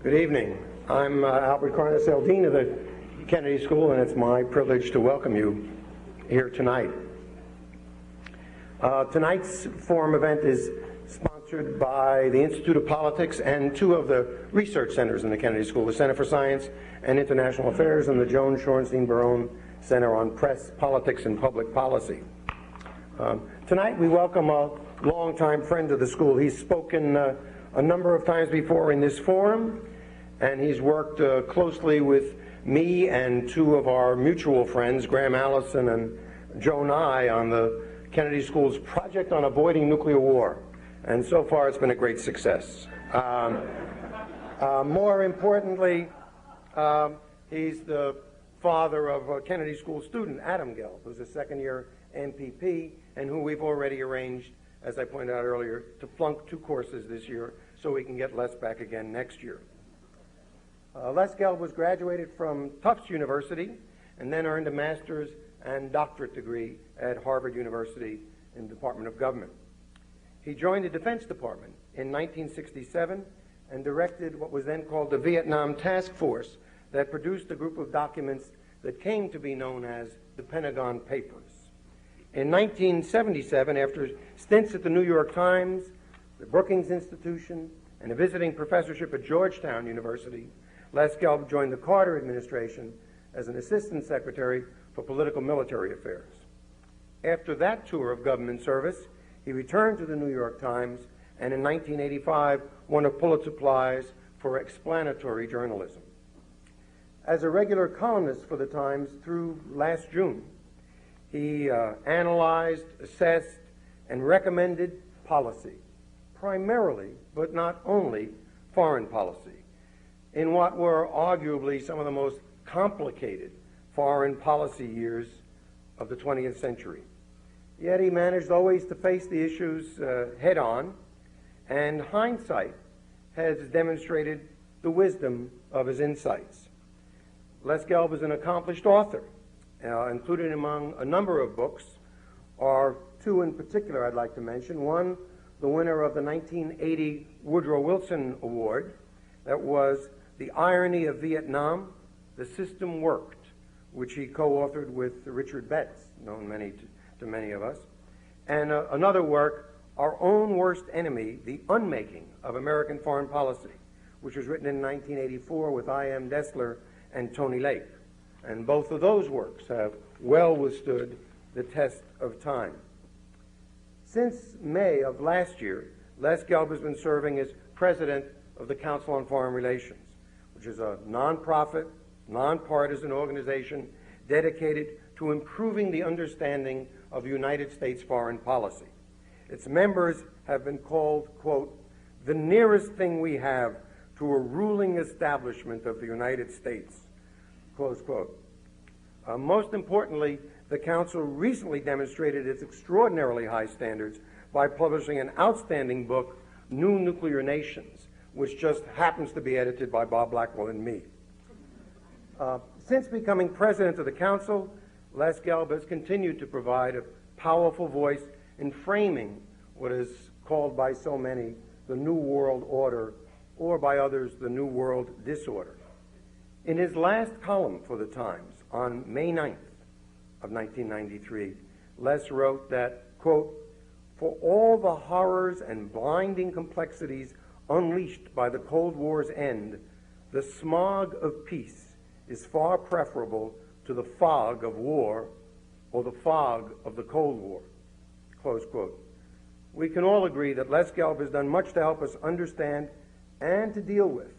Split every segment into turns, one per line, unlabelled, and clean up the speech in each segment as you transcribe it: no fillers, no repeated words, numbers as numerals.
Good evening. I'm Albert Carnesell, Dean of the Kennedy School, and it's my privilege to welcome you here tonight. Tonight's forum event is sponsored by the Institute of Politics and two of the research centers in the Kennedy School, the Center for Science and International Affairs and the Joan Shorenstein-Barone Center on Press, Politics, and Public Policy. Tonight we welcome a longtime friend of the school. He's spoken a number of times before in this forum, and he's worked closely with me and two of our mutual friends, Graham Allison and Joe Nye, on the Kennedy School's Project on Avoiding Nuclear War. And so far it's been a great success. More importantly, he's the father of a Kennedy School student, Adam Gelb, who's a second-year MPP, and who we've already arranged, as I pointed out earlier, to flunk 2 courses this year so we can get Les back again next year. Les Gelb was graduated from Tufts University and then earned a master's and doctorate degree at Harvard University in the Department of Government. He joined the Defense Department in 1967 and directed what was then called the Vietnam Task Force that produced a group of documents that came to be known as the Pentagon Papers. In 1977, after stints at the New York Times, the Brookings Institution, and a visiting professorship at Georgetown University, Les Gelb joined the Carter administration as an assistant secretary for political military affairs. After that tour of government service, he returned to the New York Times and in 1985 won a Pulitzer Prize for explanatory journalism. As a regular columnist for the Times through last June, he analyzed, assessed, and recommended policy, primarily, but not only, foreign policy, in what were arguably some of the most complicated foreign policy years of the 20th century. Yet he managed always to face the issues head on, and hindsight has demonstrated the wisdom of his insights. Les Gelb is an accomplished author. Included among a number of books are 2 in particular I'd like to mention. One, the winner of the 1980 Woodrow Wilson Award, that was The Irony of Vietnam, The System Worked, which he co-authored with Richard Betts, known to many of us. And another work, Our Own Worst Enemy, The Unmaking of American Foreign Policy, which was written in 1984 with I.M. Dessler and Tony Lake. And both of those works have well withstood the test of time. Since May of last year, Les Gelb has been serving as president of the Council on Foreign Relations, which is a nonprofit, nonpartisan organization dedicated to improving the understanding of United States foreign policy. Its members have been called, quote, the nearest thing we have to a ruling establishment of the United States, close quote. Most importantly, the Council recently demonstrated its extraordinarily high standards by publishing an outstanding book, New Nuclear Nations, which just happens to be edited by Bob Blackwell and me. Since becoming president of the Council, Les Gelb has continued to provide a powerful voice in framing what is called by so many the New World Order, or by others the New World Disorder. In his last column for the Times on May 9th of 1993, Les wrote that, quote, for all the horrors and blinding complexities unleashed by the Cold War's end, the smog of peace is far preferable to the fog of war or the fog of the Cold War, close quote. We can all agree that Les Gelb has done much to help us understand and to deal with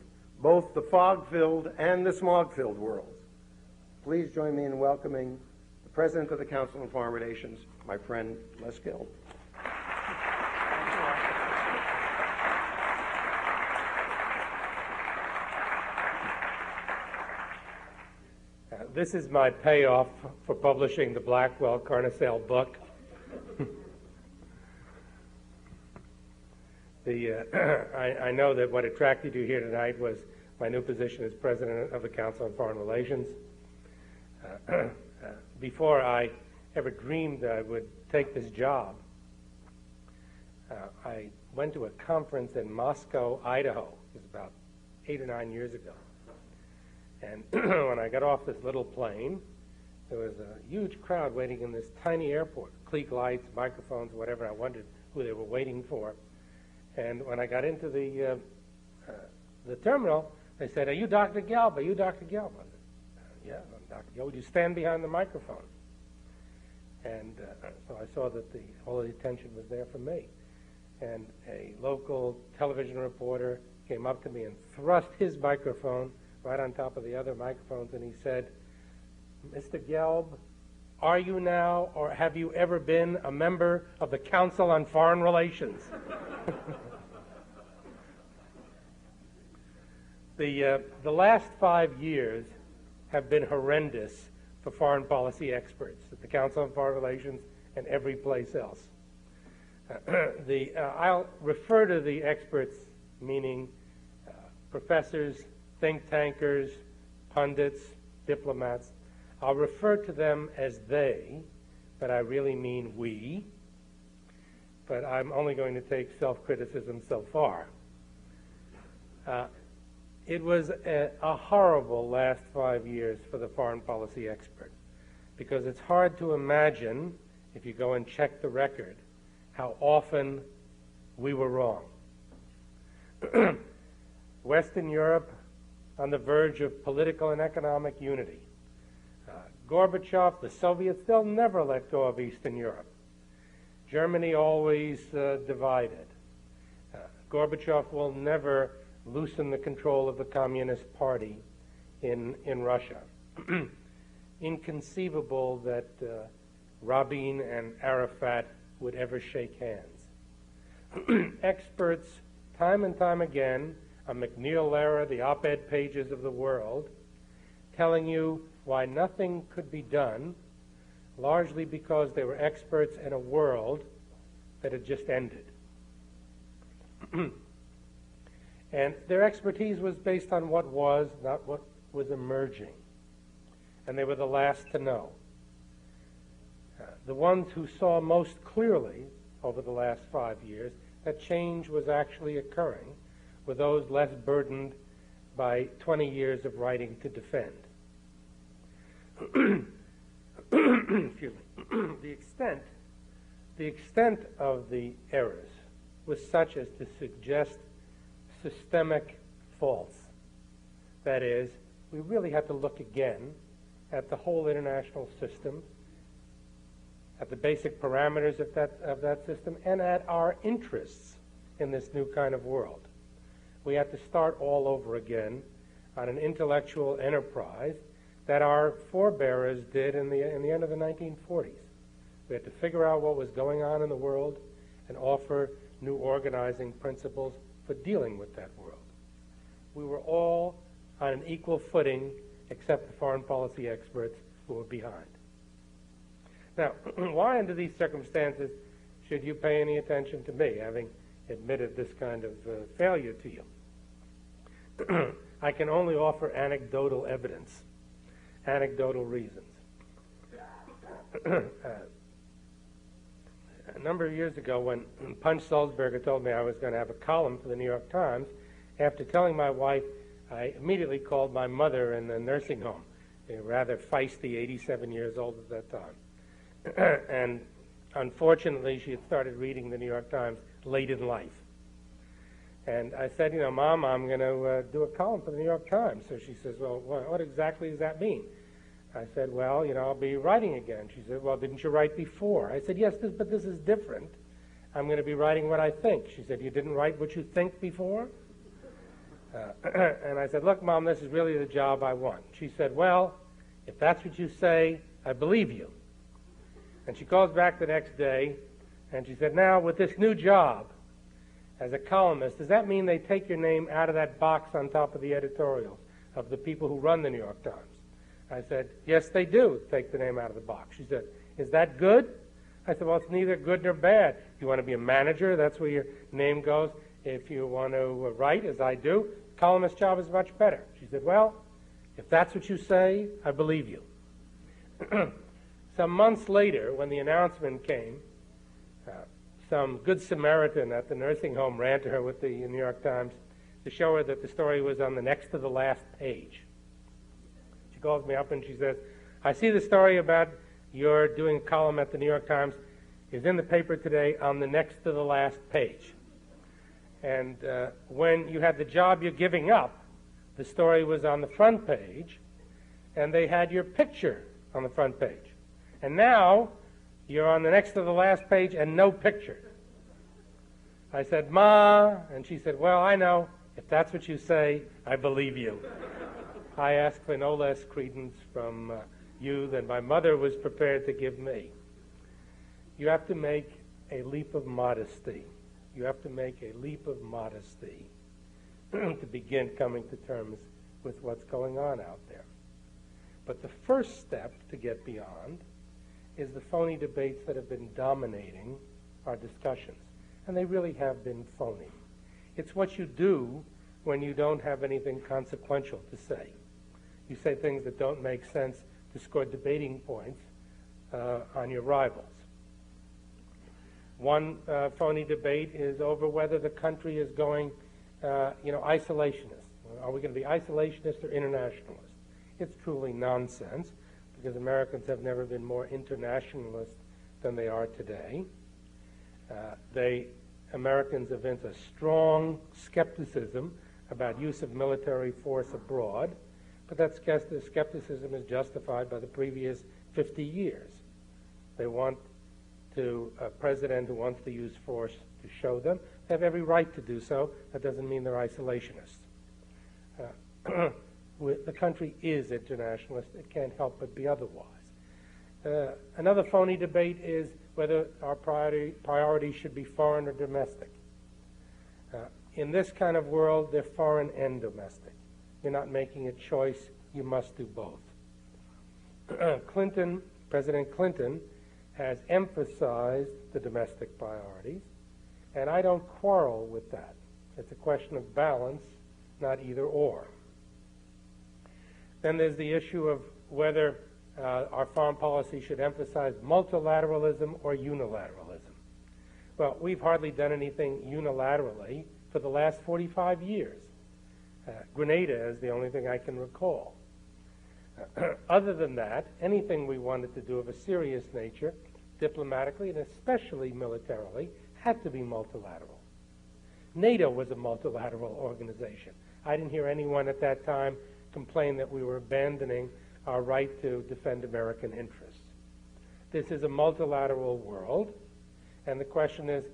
both the fog-filled and the smog-filled worlds. Please join me in welcoming the President of the Council on Foreign Relations, my friend Les Gelb.
This is my payoff for publishing the Blackwell-Carnesell book. I know that what attracted you here tonight was my new position as President of the Council on Foreign Relations. Before I ever dreamed I would take this job, I went to a conference in Moscow, Idaho. It was about 8 or 9 years ago. And when I got off this little plane, there was a huge crowd waiting in this tiny airport, clique lights, microphones, whatever. I wondered who they were waiting for. And when I got into the terminal, they said, "Are you Dr. Gelb? Are you Dr. Gelb?" I said, "Yeah, I'm Dr. Gelb. Would you stand behind the microphone?" And so I saw that all the attention was there for me. And a local television reporter came up to me and thrust his microphone right on top of the other microphones, and he said, "Mr. Gelb, are you now or have you ever been a member of the Council on Foreign Relations?" The last 5 years have been horrendous for foreign policy experts at the Council on Foreign Relations and every place else. I'll refer to the experts, meaning professors, think tankers, pundits, diplomats. I'll refer to them as they, but I really mean we. But I'm only going to take self-criticism so far. It was a horrible last 5 years for the foreign policy expert, because it's hard to imagine, if you go and check the record, how often we were wrong. Western Europe on the verge of political and economic unity. Gorbachev, the Soviets, they'll never let go of Eastern Europe. Germany always divided. Gorbachev will never loosen the control of the Communist Party in Russia. Inconceivable that Rabin and Arafat would ever shake hands. Experts, time and time again, on McNeil era, the op-ed pages of the world, telling you why nothing could be done, largely because they were experts in a world that had just ended. And their expertise was based on what was, not what was emerging. And they were the last to know. The ones who saw most clearly over the last 5 years that change was actually occurring were those less burdened by 20 years of writing to defend. Excuse me. The extent of the errors was such as to suggest systemic faults. That is, we really had to look again at the whole international system, at the basic parameters of that system, and at our interests in this new kind of world. We had to start all over again on an intellectual enterprise that our forebearers did in the end of the 1940s. We had to figure out what was going on in the world and offer new organizing principles for dealing with that world. We were all on an equal footing, except the foreign policy experts who were behind. Now, why under these circumstances should you pay any attention to me, having admitted this kind of failure to you? I can only offer anecdotal evidence, anecdotal reasons. A number of years ago, when Punch Sulzberger told me I was going to have a column for the New York Times, after telling my wife, I immediately called my mother in the nursing home, a rather feisty 87 years old at that time. And unfortunately, she had started reading the New York Times late in life. And I said, Mom, I'm going to do a column for the New York Times. So she says, well, what exactly does that mean? I said, well, I'll be writing again. She said, well, didn't you write before? I said, yes, but this is different. I'm going to be writing what I think. She said, you didn't write what you think before? And I said, look, Mom, this is really the job I want. She said, well, if that's what you say, I believe you. And she calls back the next day, and she said, now, with this new job as a columnist, does that mean they take your name out of that box on top of the editorials of the people who run the New York Times? I said, yes, they do take the name out of the box. She said, is that good? I said, well, it's neither good nor bad. If you want to be a manager, that's where your name goes. If you want to write, as I do, columnist job is much better. She said, well, if that's what you say, I believe you. Some months later, when the announcement came, some good Samaritan at the nursing home ran to her with the New York Times to show her that the story was on the next to the last page. She calls me up and she says, I see the story about you're doing a column at the New York Times is in the paper today on the next to the last page. And when you had the job you're giving up, the story was on the front page, and they had your picture on the front page. And now, you're on the next to the last page and no picture. I said, Ma, and she said, well, I know. If that's what you say, I believe you. I ask for no less credence from you than my mother was prepared to give me. You have to make a leap of modesty. You have to make a leap of modesty to begin coming to terms with what's going on out there. But the first step to get beyond is the phony debates that have been dominating our discussions. And they really have been phony. It's what you do when you don't have anything consequential to say. You say things that don't make sense to score debating points on your rivals. One phony debate is over whether the country is going, isolationist. Are we going to be isolationist or internationalist? It's truly nonsense, because Americans have never been more internationalist than they are today. Americans evince a strong skepticism about use of military force abroad, but that skepticism is justified by the previous 50 years. They want a president who wants to use force to show them. They have every right to do so. That doesn't mean they're isolationists. The country is internationalist. It can't help but be otherwise. Another phony debate is whether our priorities should be foreign or domestic. In this kind of world, they're foreign and domestic. You're not making a choice. You must do both. President Clinton, has emphasized the domestic priorities, and I don't quarrel with that. It's a question of balance, not either or. Then there's the issue of whether our foreign policy should emphasize multilateralism or unilateralism. Well, we've hardly done anything unilaterally for the last 45 years. Grenada is the only thing I can recall. Other than that, anything we wanted to do of a serious nature, diplomatically and especially militarily, had to be multilateral. NATO was a multilateral organization. I didn't hear anyone at that time complain that we were abandoning our right to defend American interests. This is a multilateral world, and the question is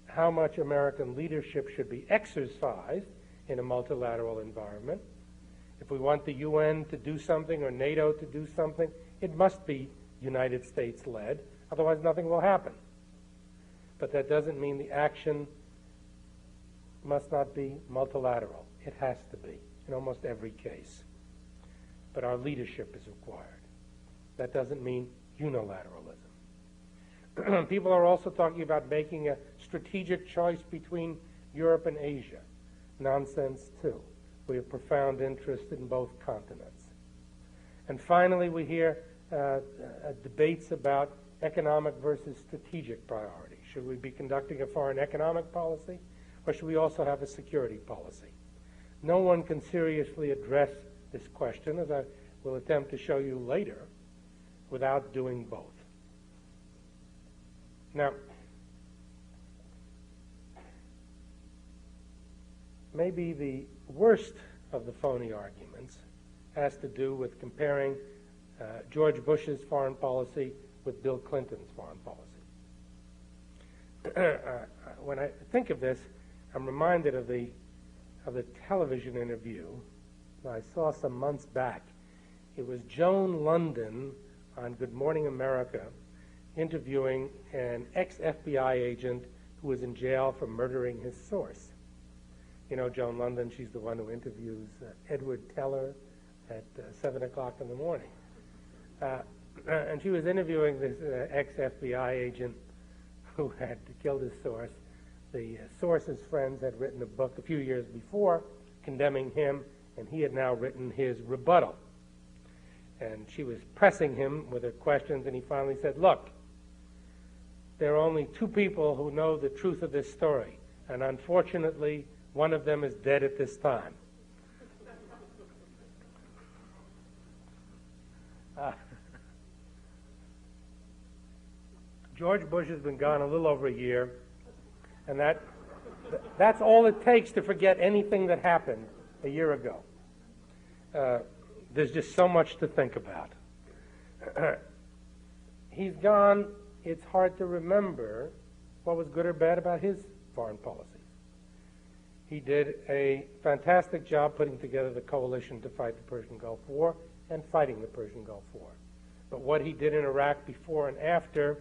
how much American leadership should be exercised in a multilateral environment. If we want the UN to do something or NATO to do something, it must be United States-led, otherwise nothing will happen. But that doesn't mean the action must not be multilateral. It has to be in almost every case. But our leadership is required. That doesn't mean unilateralism. People are also talking about making a strategic choice between Europe and Asia. Nonsense, too. We have profound interest in both continents. And finally, we hear debates about economic versus strategic priorities. Should we be conducting a foreign economic policy, or should we also have a security policy? No one can seriously address this question, as I will attempt to show you later, without doing both. Now, maybe the worst of the phony arguments has to do with comparing George Bush's foreign policy with Bill Clinton's foreign policy. When I think of this, I'm reminded of the television interview that I saw some months back. It was Joan London on Good Morning America interviewing an ex-FBI agent who was in jail for murdering his source. You know Joan London, she's the one who interviews Edward Teller at 7 o'clock in the morning. And she was interviewing this ex-FBI agent who had killed his source. The source's friends had written a book a few years before condemning him, and he had now written his rebuttal. And she was pressing him with her questions, and he finally said, look, there are only two people who know the truth of this story, and unfortunately, One of them is dead at this time. George Bush has been gone a little over a year, and that's all it takes to forget anything that happened a year ago. There's just so much to think about. He's gone. It's hard to remember what was good or bad about his foreign policies. He did a fantastic job putting together the coalition to fight the Persian Gulf War and fighting the Persian Gulf War. But what he did in Iraq before and after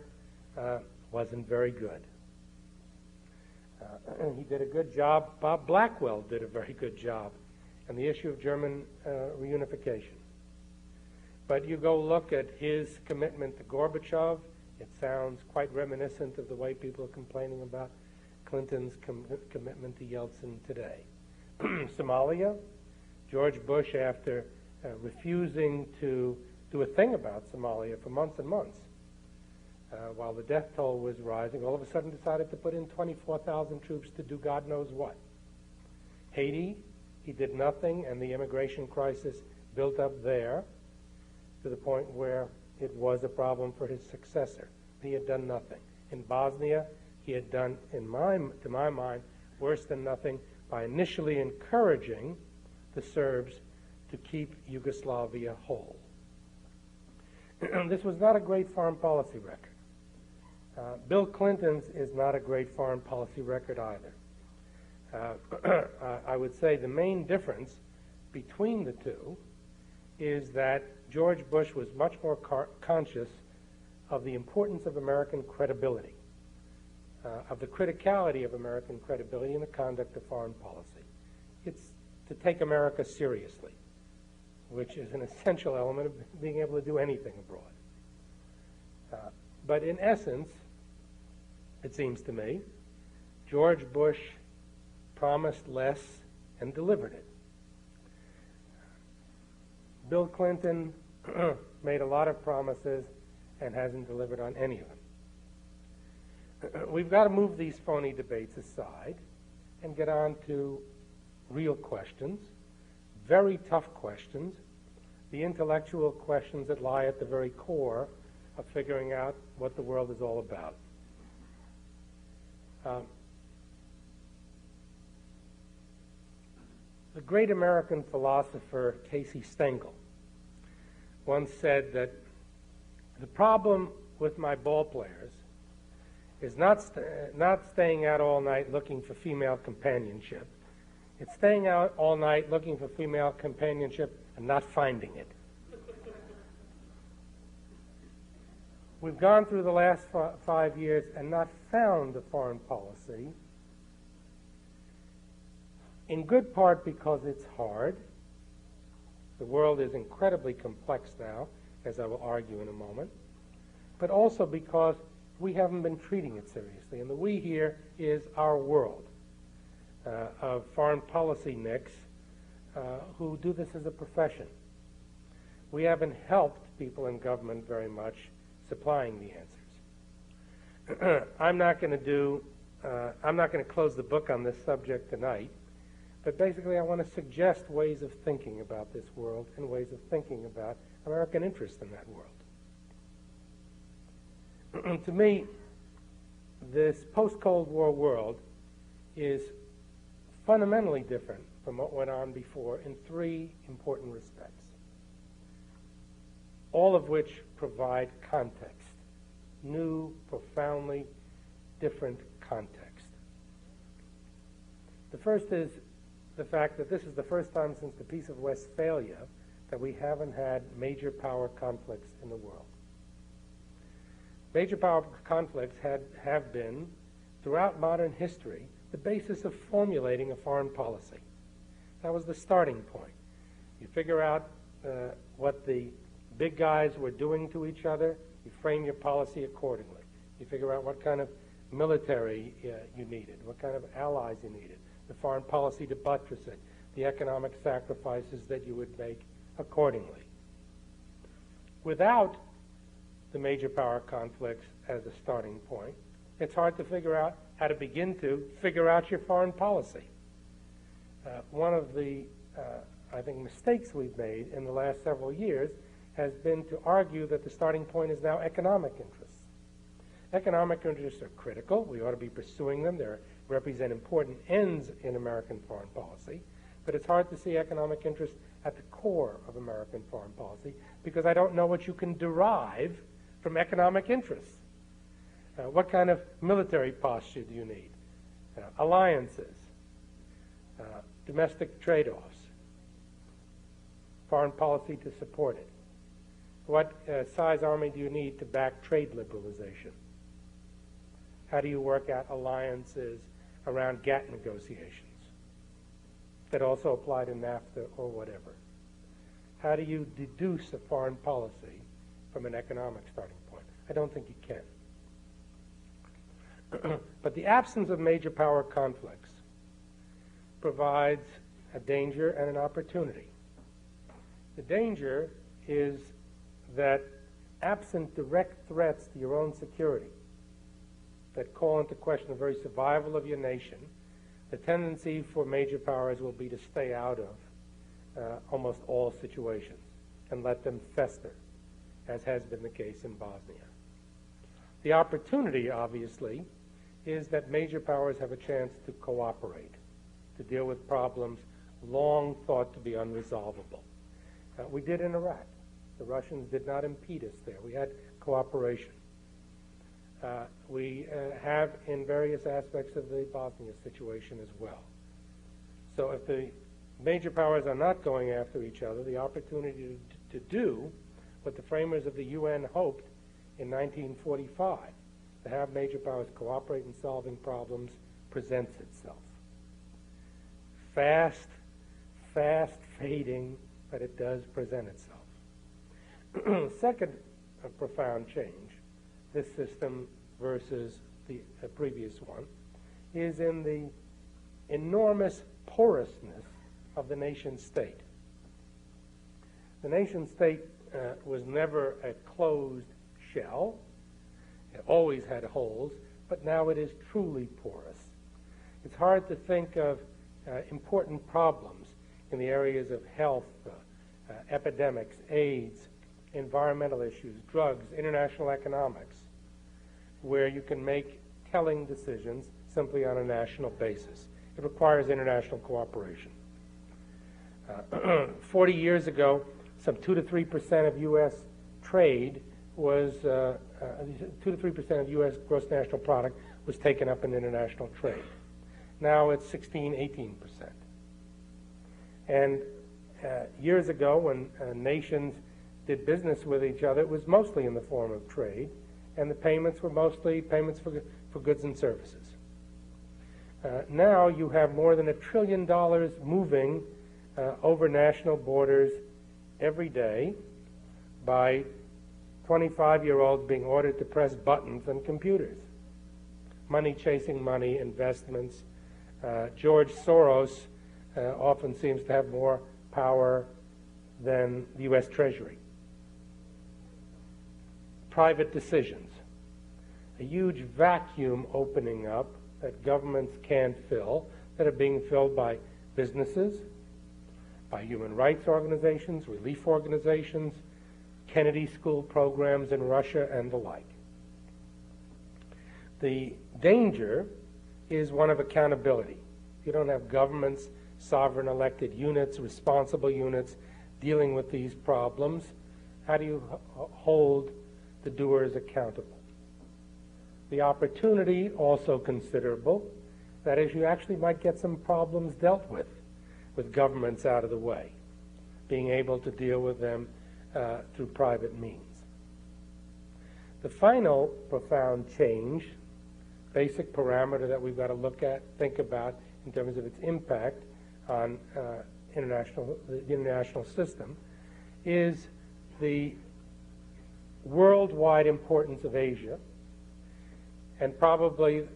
wasn't very good. He did a good job. Bob Blackwell did a very good job on the issue of German reunification. But you go look at his commitment to Gorbachev, it sounds quite reminiscent of the way people are complaining about Clinton's commitment to Yeltsin today. Somalia, George Bush, after refusing to do a thing about Somalia for months and months, while the death toll was rising, all of a sudden decided to put in 24,000 troops to do God knows what. Haiti, he did nothing, and the immigration crisis built up there to the point where it was a problem for his successor. He had done nothing. In Bosnia, he had done, to my mind, worse than nothing by initially encouraging the Serbs to keep Yugoslavia whole. This was not a great foreign policy record. Bill Clinton's is not a great foreign policy record either. I would say the main difference between the two is that George Bush was much more conscious of the importance of American credibility, of the criticality of American credibility in the conduct of foreign policy. It's to take America seriously, which is an essential element of being able to do anything abroad. But in essence, it seems to me, George Bush promised less and delivered it. Bill Clinton made a lot of promises and hasn't delivered on any of them. We've got to move these phony debates aside and get on to real questions, very tough questions, the intellectual questions that lie at the very core of figuring out what the world is all about. The great American philosopher Casey Stengel once said that the problem with my ball players is not staying out all night looking for female companionship. It's staying out all night looking for female companionship and not finding it. We've gone through the last 5 years and not found a foreign policy, in good part because it's hard. The world is incredibly complex now, as I will argue in a moment, but also because we haven't been treating it seriously. And the we here is our world of foreign policy nicks who do this as a profession. We haven't helped people in government very much supplying the answers. I'm not going to close the book on this subject tonight, but basically I want to suggest ways of thinking about this world and ways of thinking about American interest in that world. To me, this post-Cold War world is fundamentally different from what went on before in three important respects, all of which provide context, new, profoundly different context. The first is the fact that this is the first time since the Peace of Westphalia that we haven't had major power conflicts in the world. Major power conflicts have been, throughout modern history, the basis of formulating a foreign policy. That was the starting point. You figure out what the big guys were doing to each other, you frame your policy accordingly. You figure out what kind of military you needed, what kind of allies you needed, the foreign policy to buttress it, the economic sacrifices that you would make accordingly. Without the major power conflicts as a starting point, it's hard to figure out how to begin to figure out your foreign policy. One of the, I think, mistakes we've made in the last several years has been to argue that the starting point is now economic interests. Economic interests are critical. We ought to be pursuing them. They represent important ends in American foreign policy. But it's hard to see economic interest at the core of American foreign policy because I don't know what you can derive from economic interests. What kind of military posture do you need? Alliances, domestic trade-offs, foreign policy to support it. What size army do you need to back trade liberalization? How do you work out alliances around GATT negotiations that also apply to NAFTA or whatever? How do you deduce a foreign policy from an economic starting point? I don't think you can. But the absence of major power conflicts provides a danger and an opportunity. The danger is that absent direct threats to your own security that call into question the very survival of your nation, the tendency for major powers will be to stay out of almost all situations and let them fester, as has been the case in Bosnia. The opportunity, obviously, is that major powers have a chance to cooperate, to deal with problems long thought to be unresolvable. We did in Iraq. The Russians did not impede us there. We had cooperation. We have in various aspects of the Bosnia situation as well. So if the major powers are not going after each other, the opportunity to do what the framers of the UN hoped in 1945, to have major powers cooperate in solving problems, presents itself. Fast fading, but it does present itself. Second profound change, this system versus the previous one, is in the enormous porousness of the nation state. The nation state was never a closed shell. It always had holes, but now it is truly porous. It's hard to think of important problems in the areas of health, epidemics, AIDS, environmental issues, drugs, international economics, where you can make telling decisions simply on a national basis. It requires international cooperation. 40 years ago, some 2 to 3% of U.S. trade was, 2 to 3% of U.S. gross national product was taken up in international trade. Now it's 16, 18%. And years ago, when nations did business with each other, it was mostly in the form of trade, and the payments were mostly payments for goods and services. Now you have more than $1 trillion moving over national borders every day by 25-year-olds being ordered to press buttons on computers. Money chasing money, investments. George Soros often seems to have more power than the U.S. Treasury. Private decisions. A huge vacuum opening up that governments can't fill, that are being filled by businesses, by human rights organizations, relief organizations, Kennedy School programs in Russia, and the like. The danger is one of accountability. You don't have governments, sovereign elected units, responsible units dealing with these problems. How do you hold the doers accountable? The opportunity, also considerable, that is, you actually might get some problems dealt with governments out of the way, being able to deal with them through private means. The final profound change, basic parameter that we've got to look at, think about in terms of its impact on the international system, is the worldwide importance of Asia, and probably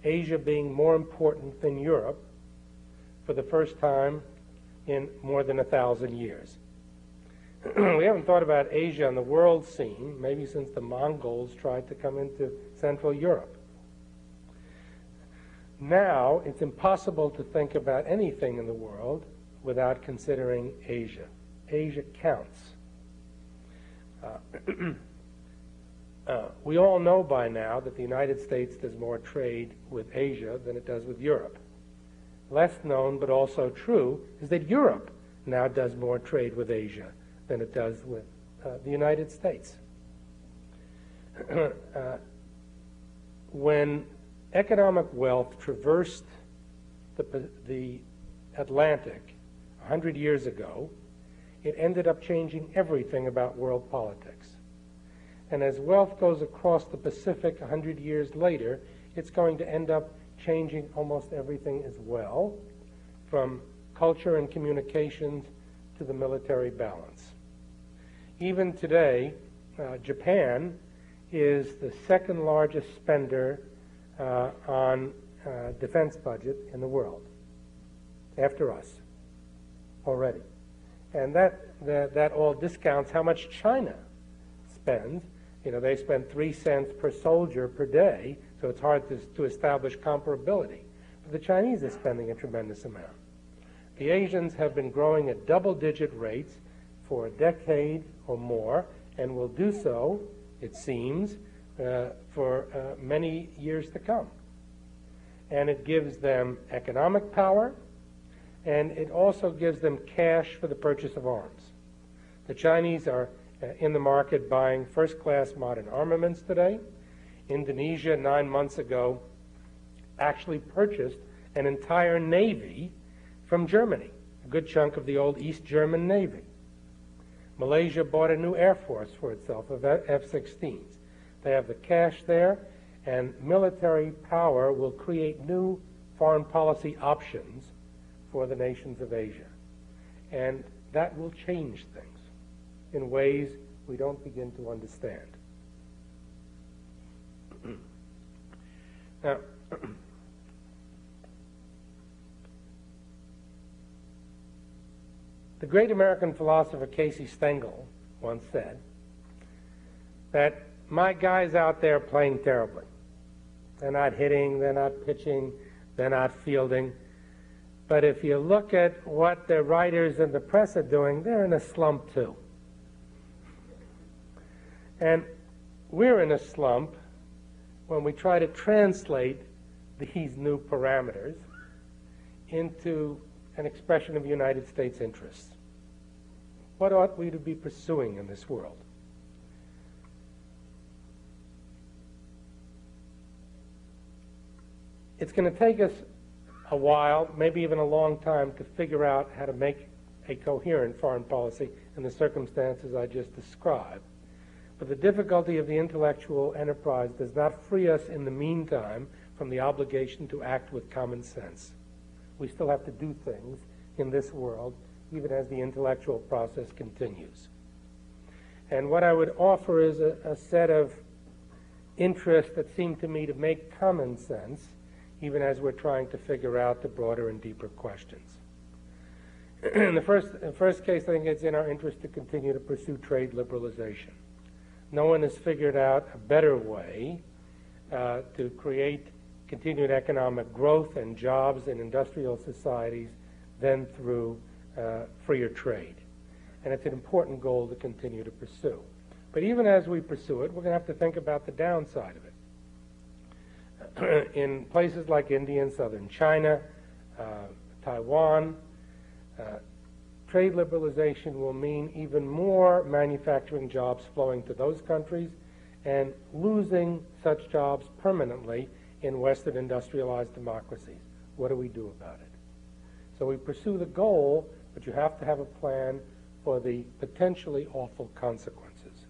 Asia being more important than Europe for the first time in more than 1,000 years. We haven't thought about Asia on the world scene, maybe since the Mongols tried to come into Central Europe. Now, it's impossible to think about anything in the world without considering Asia. Asia counts. We all know by now that the United States does more trade with Asia than it does with Europe. Less known, but also true, is that Europe now does more trade with Asia than it does with the United States. When economic wealth traversed the Atlantic 100 years ago, it ended up changing everything about world politics. And as wealth goes across the Pacific 100 years later, it's going to end up changing almost everything as well, from culture and communications to the military balance. Even today, Japan is the second largest spender on defense budget in the world, after us, already. And that all discounts how much China spends. You know, they spend 3 cents per soldier per day, so it's hard to establish comparability. But the Chinese are spending a tremendous amount. The Asians have been growing at double-digit rates for a decade or more, and will do so, it seems, for many years to come. And it gives them economic power, and it also gives them cash for the purchase of arms. The Chinese are in the market buying first-class modern armaments today. Indonesia, 9 months ago, actually purchased an entire navy from Germany, a good chunk of the old East German Navy. Malaysia bought a new air force for itself of F-16s. They have the cash there, and military power will create new foreign policy options for the nations of Asia. And that will change things in ways we don't begin to understand. Now, the great American philosopher Casey Stengel once said that my guys out there are playing terribly. They're not hitting, they're not pitching, they're not fielding. But if you look at what the writers and the press are doing, they're in a slump too. And we're in a slump when we try to translate these new parameters into an expression of United States interests. What ought we to be pursuing in this world? It's going to take us a while, maybe even a long time, to figure out how to make a coherent foreign policy in the circumstances I just described. But the difficulty of the intellectual enterprise does not free us in the meantime from the obligation to act with common sense. We still have to do things in this world, even as the intellectual process continues. And what I would offer is a set of interests that seem to me to make common sense, even as we're trying to figure out the broader and deeper questions. In the first case, I think it's in our interest to continue to pursue trade liberalization. No one has figured out a better way to create continued economic growth and jobs in industrial societies than through freer trade. And it's an important goal to continue to pursue. But even as we pursue it, we're going to have to think about the downside of it. In places like India and southern China, Taiwan, trade liberalization will mean even more manufacturing jobs flowing to those countries and losing such jobs permanently in Western industrialized democracies. What do we do about it? So we pursue the goal, but you have to have a plan for the potentially awful consequences.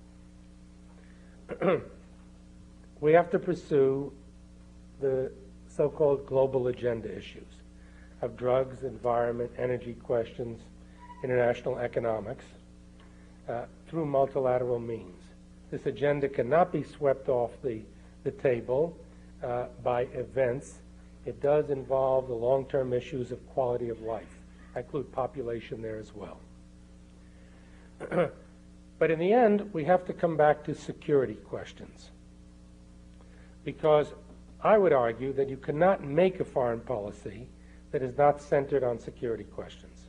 We have to pursue the so-called global agenda issues of drugs, environment, energy questions, international economics, through multilateral means. This agenda cannot be swept off the table by events. It does involve the long-term issues of quality of life. I include population there as well. But in the end, we have to come back to security questions, because I would argue that you cannot make a foreign policy that is not centered on security questions.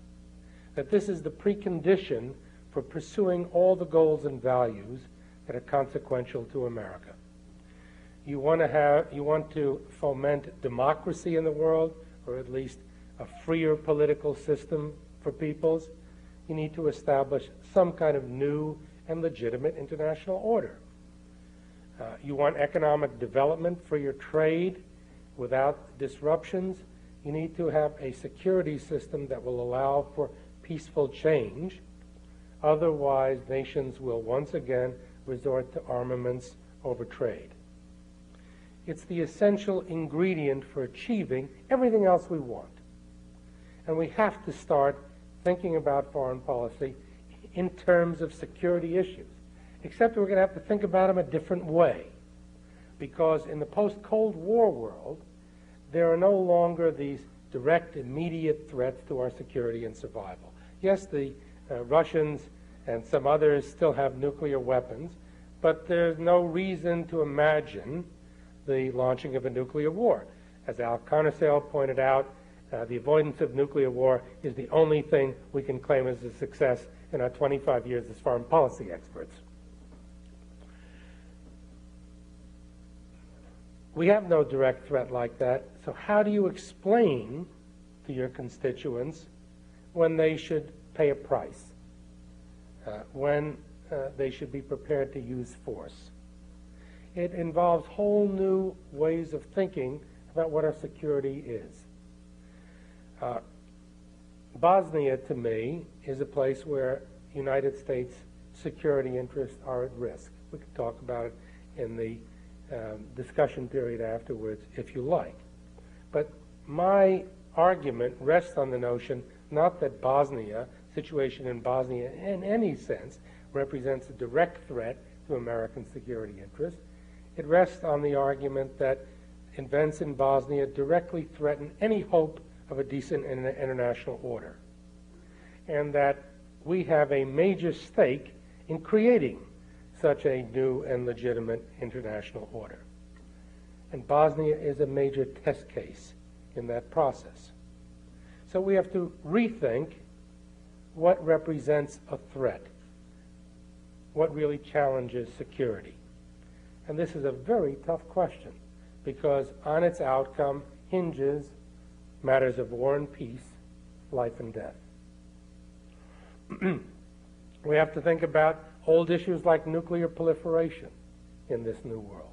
That this is the precondition for pursuing all the goals and values that are consequential to America. You want to foment democracy in the world, or at least a freer political system for peoples. You need to establish some kind of new and legitimate international order. You want economic development, freer trade without disruptions. You need to have a security system that will allow for peaceful change. Otherwise, nations will once again resort to armaments over trade. It's the essential ingredient for achieving everything else we want. And we have to start thinking about foreign policy in terms of security issues. Except we're going to have to think about them a different way. Because in the post-Cold War world, there are no longer these direct, immediate threats to our security and survival. Yes, the Russians and some others still have nuclear weapons, but there's no reason to imagine the launching of a nuclear war. As Al Carnesale pointed out, the avoidance of nuclear war is the only thing we can claim as a success in our 25 years as foreign policy experts. We have no direct threat like that, so how do you explain to your constituents when they should pay a price, when they should be prepared to use force? It involves whole new ways of thinking about what our security is. Bosnia, to me, is a place where United States security interests are at risk. We could talk about it in the discussion period afterwards, if you like. But my argument rests on the notion not that situation in Bosnia in any sense represents a direct threat to American security interests. It rests on the argument that events in Bosnia directly threaten any hope of a decent international order, and that we have a major stake in creating such a new and legitimate international order. And Bosnia is a major test case in that process. So we have to rethink what represents a threat, what really challenges security. And this is a very tough question, because on its outcome hinges matters of war and peace, life and death. We have to think about old issues like nuclear proliferation in this new world.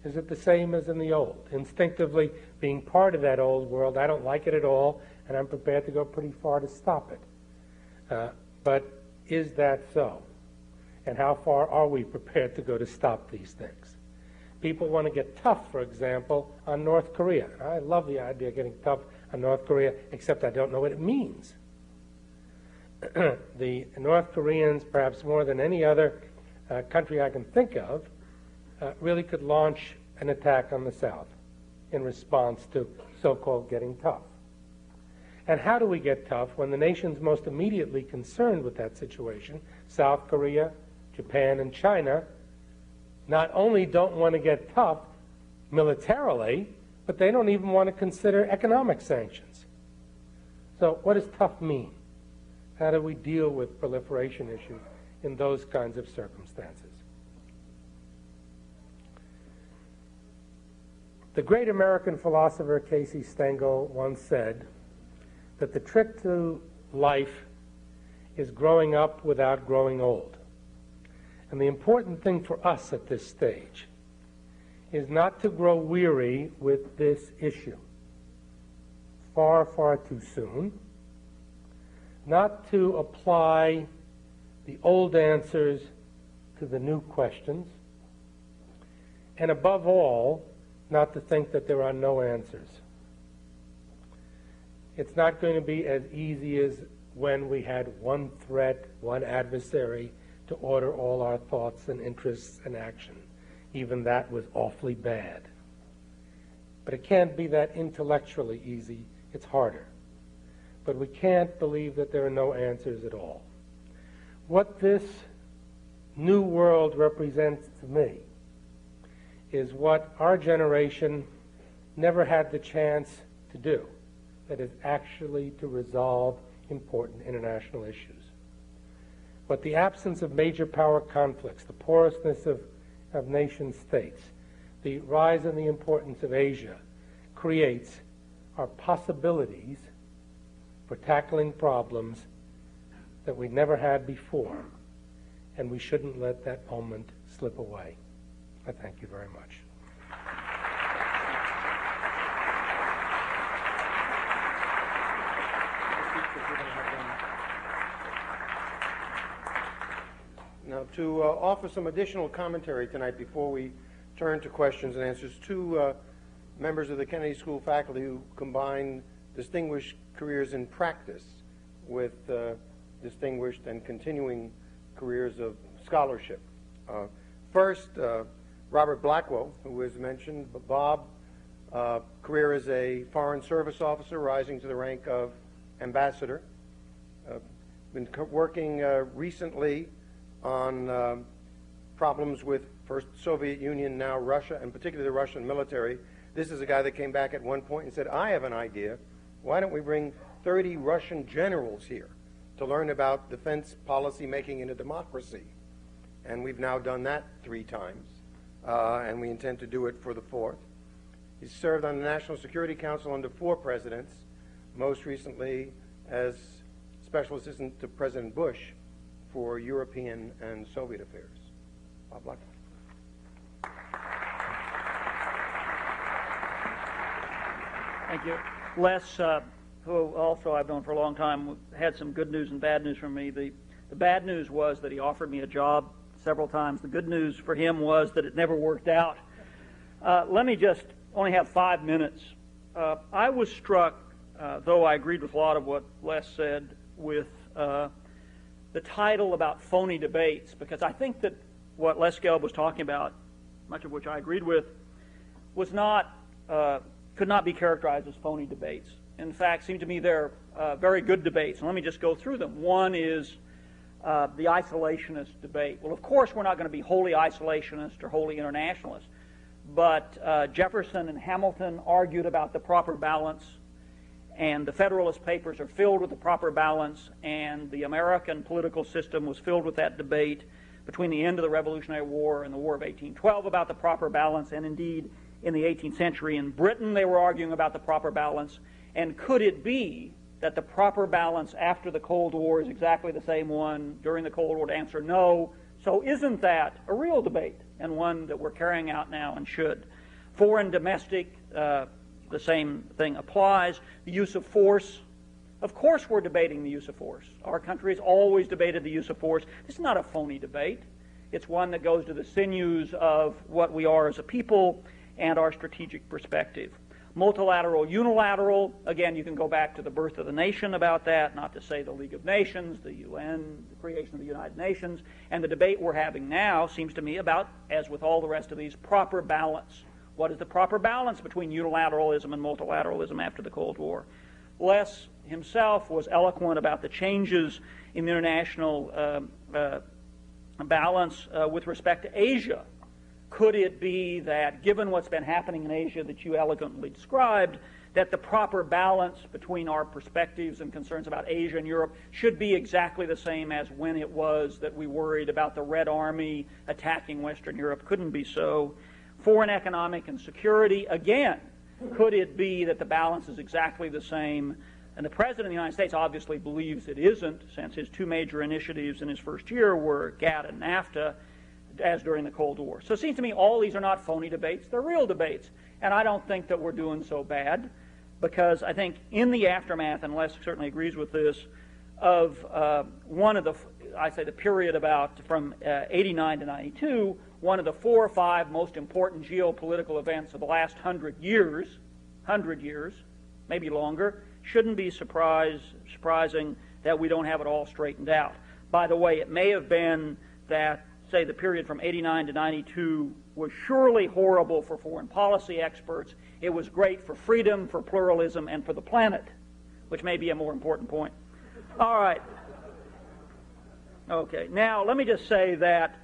Is it the same as in the old? Instinctively, being part of that old world, I don't like it at all, and I'm prepared to go pretty far to stop it. But is that so? And how far are we prepared to go to stop these things? People want to get tough, for example, on North Korea. I love the idea of getting tough on North Korea, except I don't know what it means. The North Koreans, perhaps more than any other country I can think of, really could launch an attack on the South in response to so-called getting tough. And how do we get tough when the nations most immediately concerned with that situation, South Korea, Japan, and China, not only don't want to get tough militarily, but they don't even want to consider economic sanctions. So what does tough mean? How do we deal with proliferation issues in those kinds of circumstances? The great American philosopher Casey Stengel once said that the trick to life is growing up without growing old. And the important thing for us at this stage is not to grow weary with this issue far, far too soon, not to apply the old answers to the new questions, and above all, not to think that there are no answers. It's not going to be as easy as when we had one threat, one adversary to order all our thoughts and interests and action. Even that was awfully bad. But it can't be that intellectually easy. It's harder. But we can't believe that there are no answers at all. What this new world represents to me is what our generation never had the chance to do, that is actually to resolve important international issues. What the absence of major power conflicts, the porousness of nation states, the rise in the importance of Asia creates are possibilities for tackling problems that we never had before, and we shouldn't let that moment slip away. I thank you very much.
Now, to offer some additional commentary tonight before we turn to questions and answers, two members of the Kennedy School faculty who combine distinguished careers in practice with distinguished and continuing careers of scholarship. First, Robert Blackwell, who was mentioned. Bob, career as a Foreign Service officer, rising to the rank of ambassador. Been working recently on problems with first Soviet Union, now Russia, and particularly the Russian military. This is a guy that came back at one point and said, I have an idea. Why don't we bring 30 Russian generals here to learn about defense policy making in a democracy? And we've now done that 3 times, and we intend to do it for the 4th. He's served on the National Security Council under 4 presidents, most recently as Special Assistant to President Bush for European and Soviet affairs. Bob Blackwell.
Thank you. Les, who also I've known for a long time, had some good news and bad news for me. The bad news was that he offered me a job several times. The good news for him was that it never worked out. Let me just only have 5 minutes. I was struck, though I agreed with a lot of what Les said, with the title about phony debates, because I think that what Les Gelb was talking about, much of which I agreed with, was not could not be characterized as phony debates. In fact, it seemed to me they're very good debates. And let me just go through them. One is the isolationist debate. Well, of course, we're not going to be wholly isolationist or wholly internationalist, but Jefferson and Hamilton argued about the proper balance, and the Federalist Papers are filled with the proper balance, and the American political system was filled with that debate between the end of the Revolutionary War and the War of 1812 about the proper balance, and indeed in the 18th century in Britain they were arguing about the proper balance. And could it be that the proper balance after the Cold War is exactly the same one during the Cold War? To answer no. So isn't that a real debate, and one that we're carrying out now and should? Foreign domestic, the same thing applies. The use of force, of course we're debating the use of force. Our country has always debated the use of force. This is not a phony debate. It's one that goes to the sinews of what we are as a people and our strategic perspective. Multilateral, unilateral, again, you can go back to the birth of the nation about that, not to say the League of Nations, the UN, the creation of the United Nations, and the debate we're having now seems to me about, as with all the rest of these, proper balance. What is the proper balance between unilateralism and multilateralism after the Cold War? Les himself was eloquent about the changes in the international balance with respect to Asia. Could it be that, given what's been happening in Asia that you elegantly described, that the proper balance between our perspectives and concerns about Asia and Europe should be exactly the same as when it was that we worried about the Red Army attacking Western Europe? Couldn't be so. Foreign economic and security, again, could it be that the balance is exactly the same? And the President of the United States obviously believes it isn't, since his 2 major initiatives in his first year were GATT and NAFTA, as during the Cold War. So it seems to me all these are not phony debates, they're real debates. And I don't think that we're doing so bad, because I think in the aftermath, and Les certainly agrees with this, of one of the, I say the period about from 89 to 92, one of the 4 or 5 most important geopolitical events of the last 100 years, maybe longer, shouldn't be surprising that we don't have it all straightened out. By the way, it may have been that, say, the period from 89 to 92 was surely horrible for foreign policy experts. It was great for freedom, for pluralism, and for the planet, which may be a more important point. All right. Okay, now let me just say that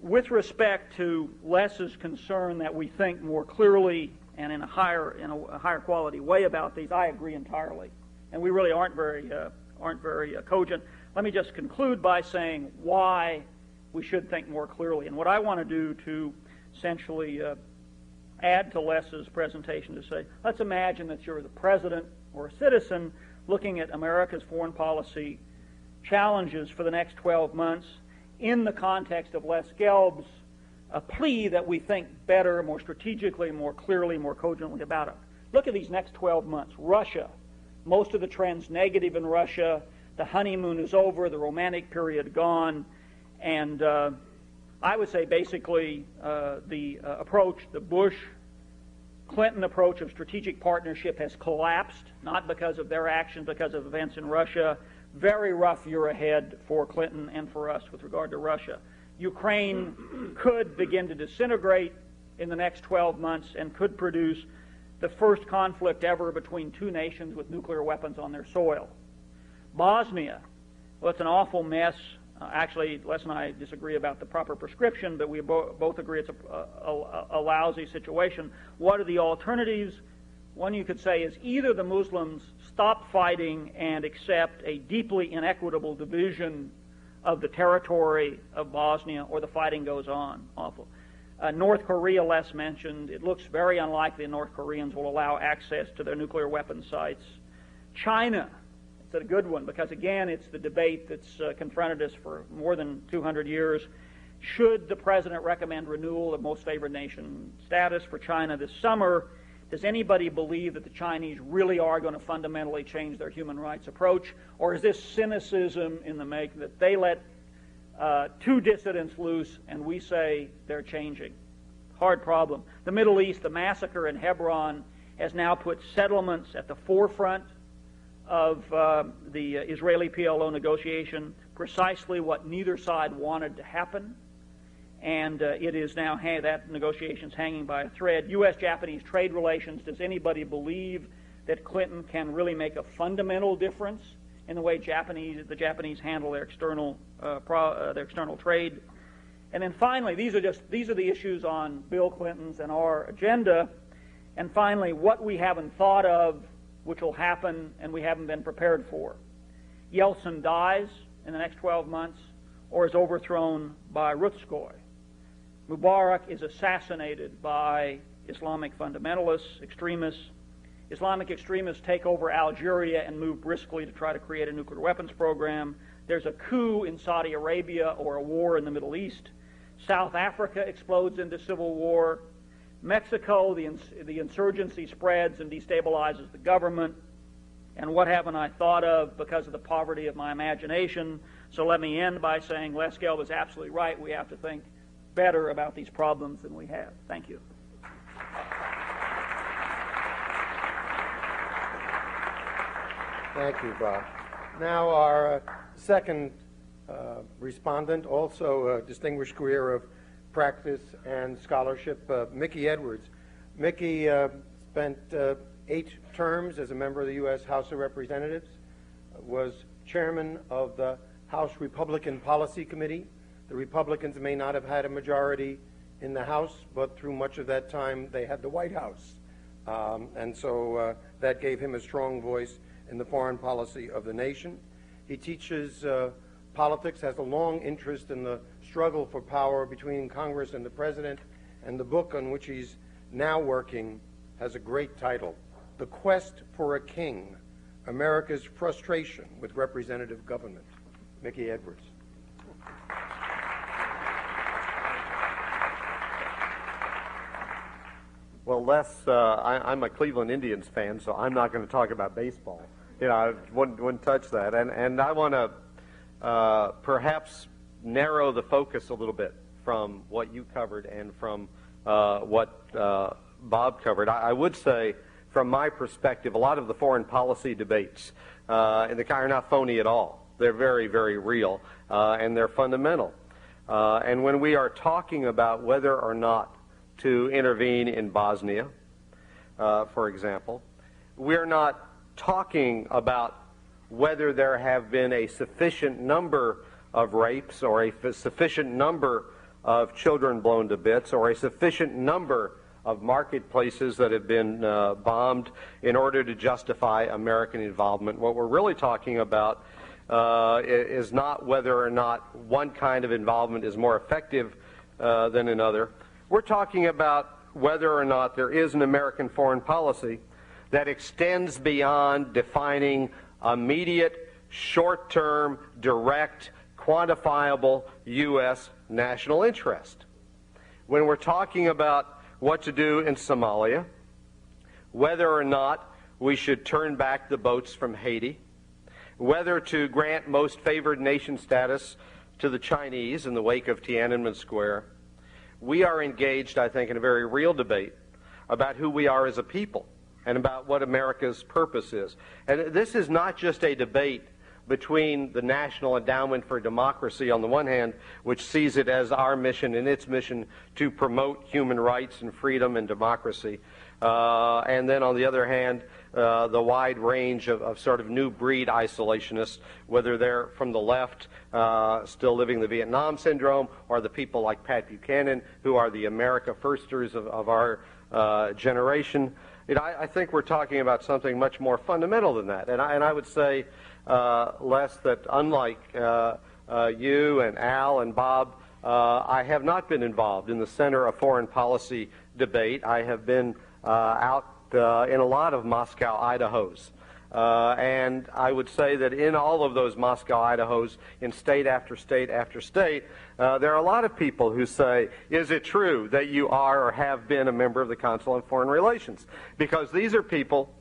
with respect to Les's concern that we think more clearly and in a higher quality way about these, I agree entirely, and we really aren't very cogent. Let me just conclude by saying why we should think more clearly, and what I want to do to essentially add to Les's presentation to say, let's imagine that you're the president or a citizen looking at America's foreign policy challenges for the next 12 months in the context of Les Gelb's plea that we think better, more strategically, more clearly, more cogently about it. Look at these next 12 months. Russia, most of the trends negative in Russia. The honeymoon is over, the romantic period gone, and I would say basically the Bush-Clinton approach of strategic partnership has collapsed, not because of their actions, because of events in Russia. Very rough year ahead for Clinton and for us with regard to Russia. Ukraine could begin to disintegrate in the next 12 months and could produce the first conflict ever between two nations with nuclear weapons on their soil. Bosnia, well, it's an awful mess. Actually, Les and I disagree about the proper prescription, but we both agree it's a lousy situation. What are the alternatives? One you could say is either the Muslims stop fighting and accept a deeply inequitable division of the territory of Bosnia, or the fighting goes on. Awful. North Korea, Les mentioned. It looks very unlikely the North Koreans will allow access to their nuclear weapon sites. China, it's a good one because, again, it's the debate that's confronted us for more than 200 years. Should the president recommend renewal of most favored nation status for China this summer? Does anybody believe that the Chinese really are going to fundamentally change their human rights approach? Or is this cynicism in the making that they let two dissidents loose and we say they're changing? Hard problem. The Middle East, the massacre in Hebron has now put settlements at the forefront of the Israeli PLO negotiation, precisely what neither side wanted to happen. And it is now, that negotiation's hanging by a thread. U.S.-Japanese trade relations, does anybody believe that Clinton can really make a fundamental difference in the way the Japanese handle their external trade? And then finally, these are the issues on Bill Clinton's and our agenda. And finally, what we haven't thought of, which will happen and we haven't been prepared for. Yeltsin dies in the next 12 months or is overthrown by Rutskoy. Mubarak is assassinated by Islamic fundamentalists, extremists. Islamic extremists take over Algeria and move briskly to try to create a nuclear weapons program. There's a coup in Saudi Arabia or a war in the Middle East. South Africa explodes into civil war. Mexico, the insurgency spreads and destabilizes the government. And what haven't I thought of because of the poverty of my imagination? So let me end by saying Les Gelb was absolutely right. We have to think better about these problems than we have. Thank you.
Thank you, Bob. Now our second respondent, also a distinguished career of practice and scholarship, Mickey Edwards. Mickey spent 8 terms as a member of the U.S. House of Representatives, was chairman of the House Republican Policy Committee. The Republicans may not have had a majority in the House, but through much of that time they had the White House. And so that gave him a strong voice in the foreign policy of the nation. He teaches politics, has a long interest in the struggle for power between Congress and the President, and the book on which he's now working has a great title, The Quest for a King, America's Frustration with Representative Government. Mickey Edwards.
Well, Les, I'm a Cleveland Indians fan, so I'm not going to talk about baseball. I wouldn't touch that. And I want to perhaps narrow the focus a little bit from what you covered and from what Bob covered. I would say, from my perspective, a lot of the foreign policy debates in the are not phony at all. They're very, very real, and they're fundamental. And when we are talking about whether or not to intervene in Bosnia, for example, we're not talking about whether there have been a sufficient number of rapes or a sufficient number of children blown to bits or a sufficient number of marketplaces that have been bombed in order to justify American involvement. What we're really talking about is not whether or not one kind of involvement is more effective than another. We're talking about whether or not there is an American foreign policy that extends beyond defining immediate, short-term, direct, quantifiable U.S. national interest. When we're talking about what to do in Somalia, whether or not we should turn back the boats from Haiti, whether to grant most favored nation status to the Chinese in the wake of Tiananmen Square, we are engaged, I think, in a very real debate about who we are as a people and about what America's purpose is. And this is not just a debate between the National Endowment for Democracy on the one hand, which sees it as our mission and its mission to promote human rights and freedom and democracy, and then on the other hand, the wide range of sort of new breed isolationists, whether they're from the left, still living the Vietnam syndrome, or the people like Pat Buchanan, who are the America firsters of our generation. You know, I think we're talking about something much more fundamental than that. And I would say, Les, that unlike you and Al and Bob, I have not been involved in the center of foreign policy debate. I have been out in a lot of Moscow Idahos. And I would say that in all of those Moscow Idahos, in state after state after state, there are a lot of people who say, is it true that you are or have been a member of the Council on Foreign Relations? Because these are people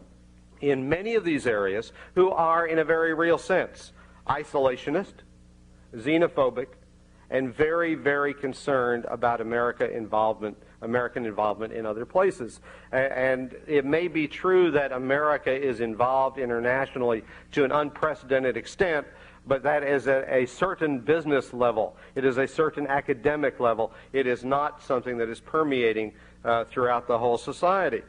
in many of these areas who are, in a very real sense, isolationist, xenophobic, and very, very concerned about American involvement in other places. And it may be true that America is involved internationally to an unprecedented extent, but that is at a certain business level. It is a certain academic level. It is not something that is permeating throughout the whole society.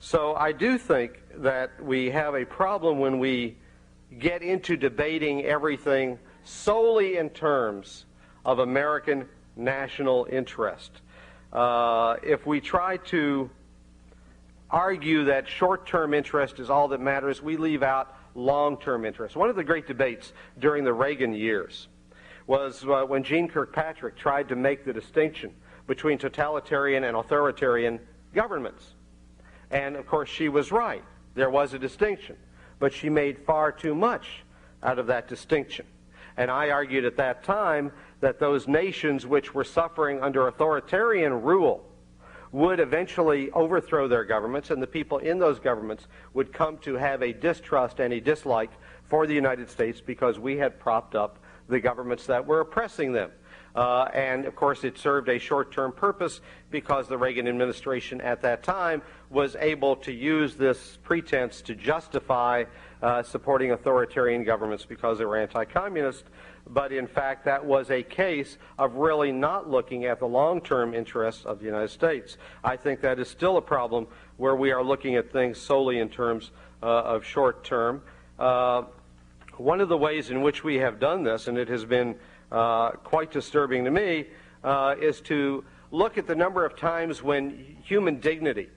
So I do think that we have a problem when we get into debating everything solely in terms of American national interest. If we try to argue that short-term interest is all that matters, we leave out long-term interest. One of the great debates during the Reagan years was when Jeane Kirkpatrick tried to make the distinction between totalitarian and authoritarian governments. And, of course, she was right. There was a distinction. But she made far too much out of that distinction. And I argued at that time that those nations which were suffering under authoritarian rule would eventually overthrow their governments, and the people in those governments would come to have a distrust and a dislike for the United States because we had propped up the governments that were oppressing them. And, of course, it served a short-term purpose because the Reagan administration at that time was able to use this pretense to justify supporting authoritarian governments because they were anti-communist. But, in fact, that was a case of really not looking at the long-term interests of the United States. I think that is still a problem where we are looking at things solely in terms of short-term. One of the ways in which we have done this, and it has been quite disturbing to me, is to look at the number of times when human dignity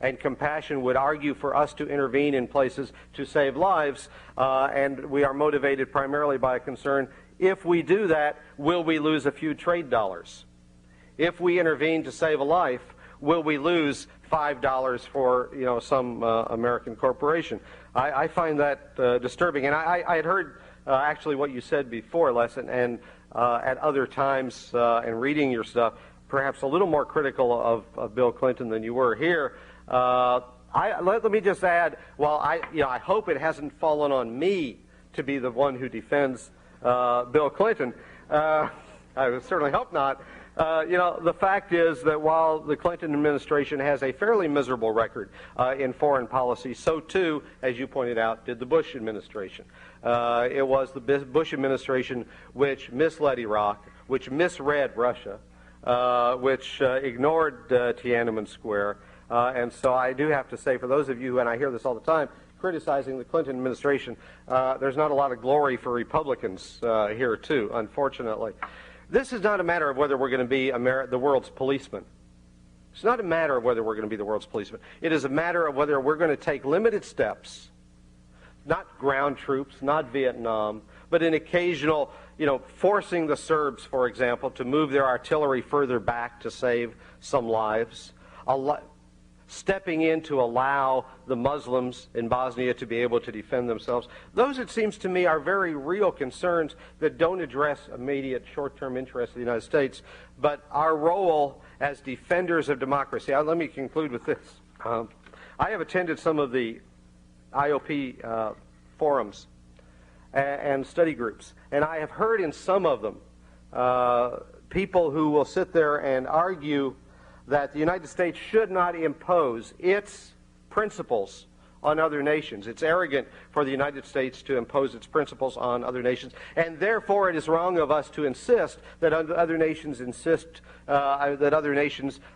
and compassion would argue for us to intervene in places to save lives, and we are motivated primarily by a concern, if we do that, will we lose a few trade dollars? If we intervene to save a life, will we lose $5 for some American corporation? I find that disturbing, and I had heard actually what you said before, Les, and at other times in reading your stuff, perhaps a little more critical of Bill Clinton than you were here. Let me just add, while I hope it hasn't fallen on me to be the one who defends Bill Clinton, I certainly hope not. The fact is that while the Clinton administration has a fairly miserable record in foreign policy, so too, as you pointed out, did the Bush administration. It was the Bush administration which misled Iraq, which misread Russia, which ignored Tiananmen Square. And so I do have to say, for those of you, and I hear this all the time, criticizing the Clinton administration, there's not a lot of glory for Republicans here, too, unfortunately. This is not a matter of whether we're going to be the world's policeman. It's not a matter of whether we're going to be the world's policeman. It is a matter of whether we're going to take limited steps, not ground troops, not Vietnam, but an occasional, forcing the Serbs, for example, to move their artillery further back to save some lives, stepping in to allow the Muslims in Bosnia to be able to defend themselves. Those, it seems to me, are very real concerns that don't address immediate short-term interests of the United States, but our role as defenders of democracy. Let me conclude with this. I have attended some of the IOP forums and study groups, and I have heard in some of them people who will sit there and argue that the United States should not impose its principles on other nations. It's arrogant for the United States to impose its principles on other nations, and therefore it is wrong of us to insist that other nations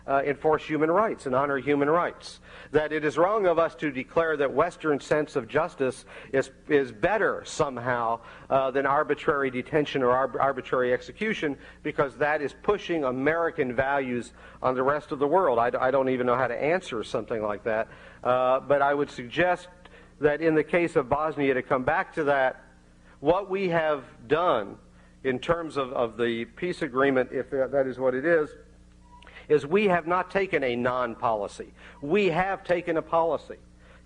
enforce human rights and honor human rights. That it is wrong of us to declare that Western sense of justice is better somehow than arbitrary detention or arbitrary execution, because that is pushing American values on the rest of the world. I don't even know how to answer something like that. But I would suggest that in the case of Bosnia, to come back to that, what we have done in terms of the peace agreement, if that is what it is we have not taken a non-policy. We have taken a policy.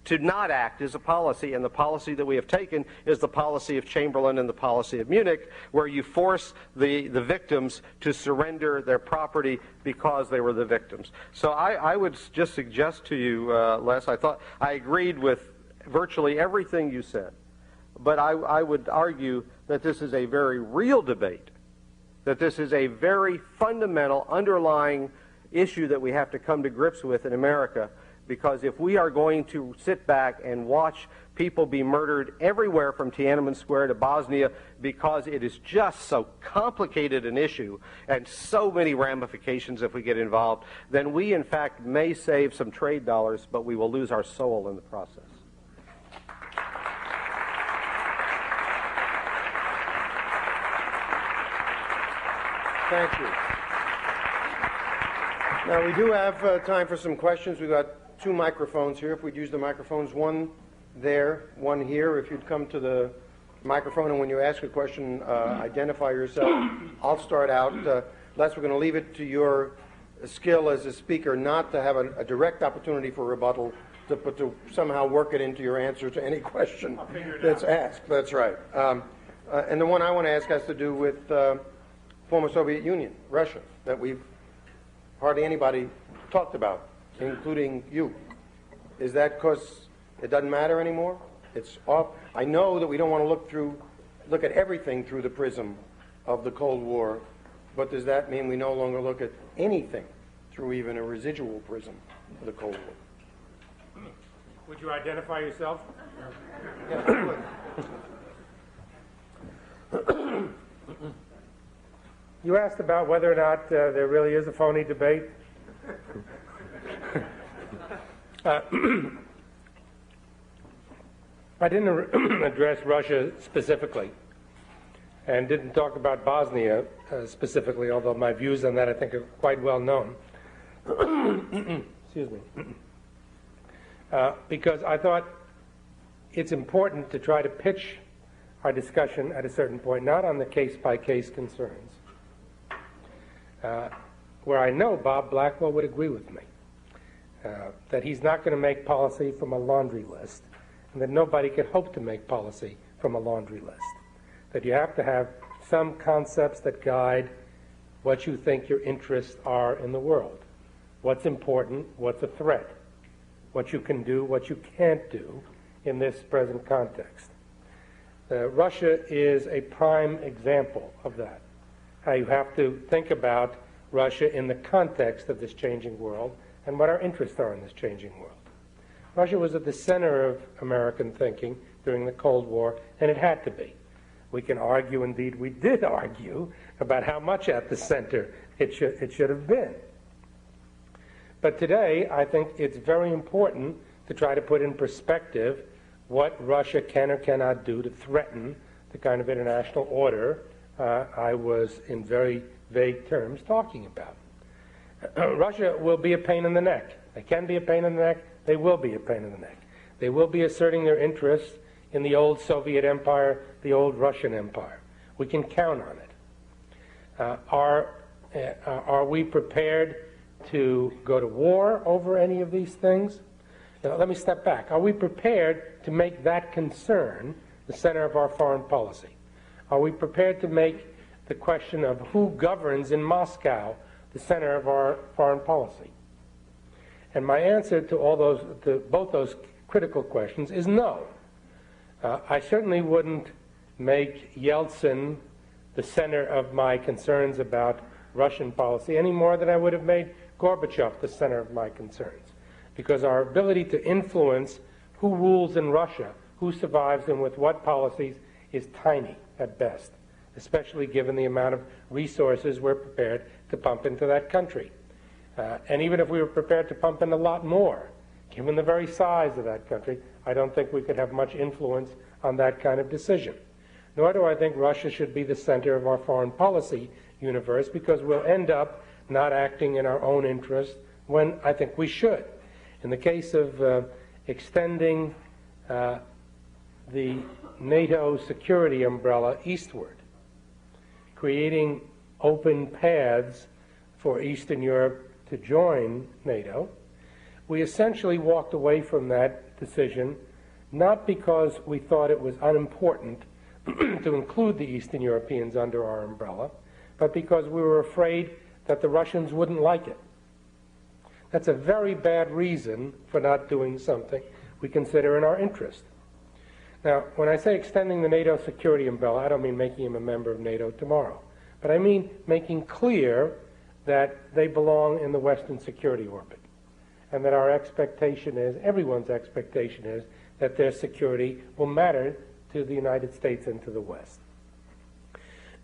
To not act is a policy, and the policy that we have taken is the policy of Chamberlain and the policy of Munich, where you force the victims to surrender their property because they were the victims. So I would just suggest to you, Les, I agreed with virtually everything you said, but I would argue that this is a very real debate, that this is a very fundamental underlying issue that we have to come to grips with in America. Because if we are going to sit back and watch people be murdered everywhere from Tiananmen Square to Bosnia because it is just so complicated an issue and so many ramifications if we get involved, then we in fact may save some trade dollars, but we will lose our soul in the process.
Thank you. Now we do have time for some questions. We've got 2 microphones here. If we'd use the microphones, one there, one here. If you'd come to the microphone, and when you ask a question, identify yourself. I'll start out. Les, we're going to leave it to your skill as a speaker not to have a direct opportunity for rebuttal, but to somehow work it into your answer to any question that's asked. That's right. And the one I want to ask has to do with former Soviet Union, Russia, that we've hardly anybody talked about, including you. Is that because it doesn't matter anymore? It's off. I know that we don't want to look at everything through the prism of the Cold War, but does that mean we no longer look at anything through even a residual prism of the Cold War?
Would you identify yourself?
Yeah,
You asked about whether or not there really is a phony debate. I didn't address Russia specifically and didn't talk about Bosnia specifically, although my views on that I think are quite well known. Excuse me. Because I thought it's important to try to pitch our discussion at a certain point, not on the case-by-case concerns, where I know Bob Blackwell would agree with me. That he's not going to make policy from a laundry list, and that nobody could hope to make policy from a laundry list. That you have to have some concepts that guide what you think your interests are in the world. What's important, what's a threat, what you can do, what you can't do in this present context. Russia is a prime example of that. How you have to think about Russia in the context of this changing world and what our interests are in this changing world. Russia was at the center of American thinking during the Cold War, and it had to be. We can argue, indeed we did argue, about how much at the center it should have been. But today, I think it's very important to try to put in perspective what Russia can or cannot do to threaten the kind of international order I was in very vague terms talking about. Russia will be a pain in the neck. They can be a pain in the neck. They will be a pain in the neck. They will be asserting their interests in the old Soviet empire, the old Russian empire. We can count on it. Are we prepared to go to war over any of these things? Now, let me step back. Are we prepared to make that concern the center of our foreign policy? Are we prepared to make the question of who governs in Moscow the center of our foreign policy? And my answer to both those critical questions is no. I certainly wouldn't make Yeltsin the center of my concerns about Russian policy any more than I would have made Gorbachev the center of my concerns, because our ability to influence who rules in Russia, who survives and with what policies, is tiny at best, especially given the amount of resources we're prepared to pump into that country. And even if we were prepared to pump in a lot more, given the very size of that country, I don't think we could have much influence on that kind of decision. Nor do I think Russia should be the center of our foreign policy universe, because we'll end up not acting in our own interest when I think we should. In the case of extending the NATO security umbrella eastward, creating open paths for Eastern Europe to join NATO, we essentially walked away from that decision not because we thought it was unimportant to include the Eastern Europeans under our umbrella, but because we were afraid that the Russians wouldn't like it. That's a very bad reason for not doing something we consider in our interest. Now, when I say extending the NATO security umbrella, I don't mean making him a member of NATO tomorrow, but I mean making clear that they belong in the Western security orbit, and that our expectation is, everyone's expectation is, that their security will matter to the United States and to the West.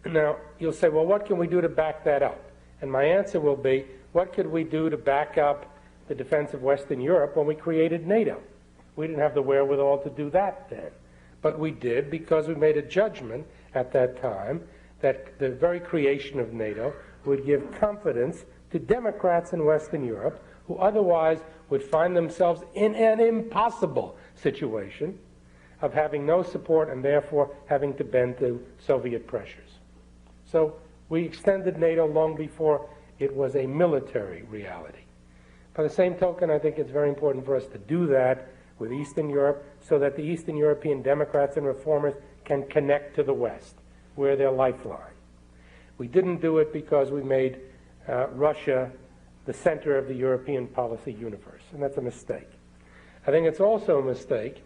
Now, you'll say, well, what can we do to back that up? And my answer will be, what could we do to back up the defense of Western Europe when we created NATO? We didn't have the wherewithal to do that then. But we did because we made a judgment at that time that the very creation of NATO would give confidence to Democrats in Western Europe who otherwise would find themselves in an impossible situation of having no support and therefore having to bend to Soviet pressures. So we extended NATO long before it was a military reality. By the same token, I think it's very important for us to do that with Eastern Europe so that the Eastern European Democrats and reformers can connect to the West. We're their lifeline. We didn't do it because we made Russia the center of the European policy universe, and that's a mistake. I think it's also a mistake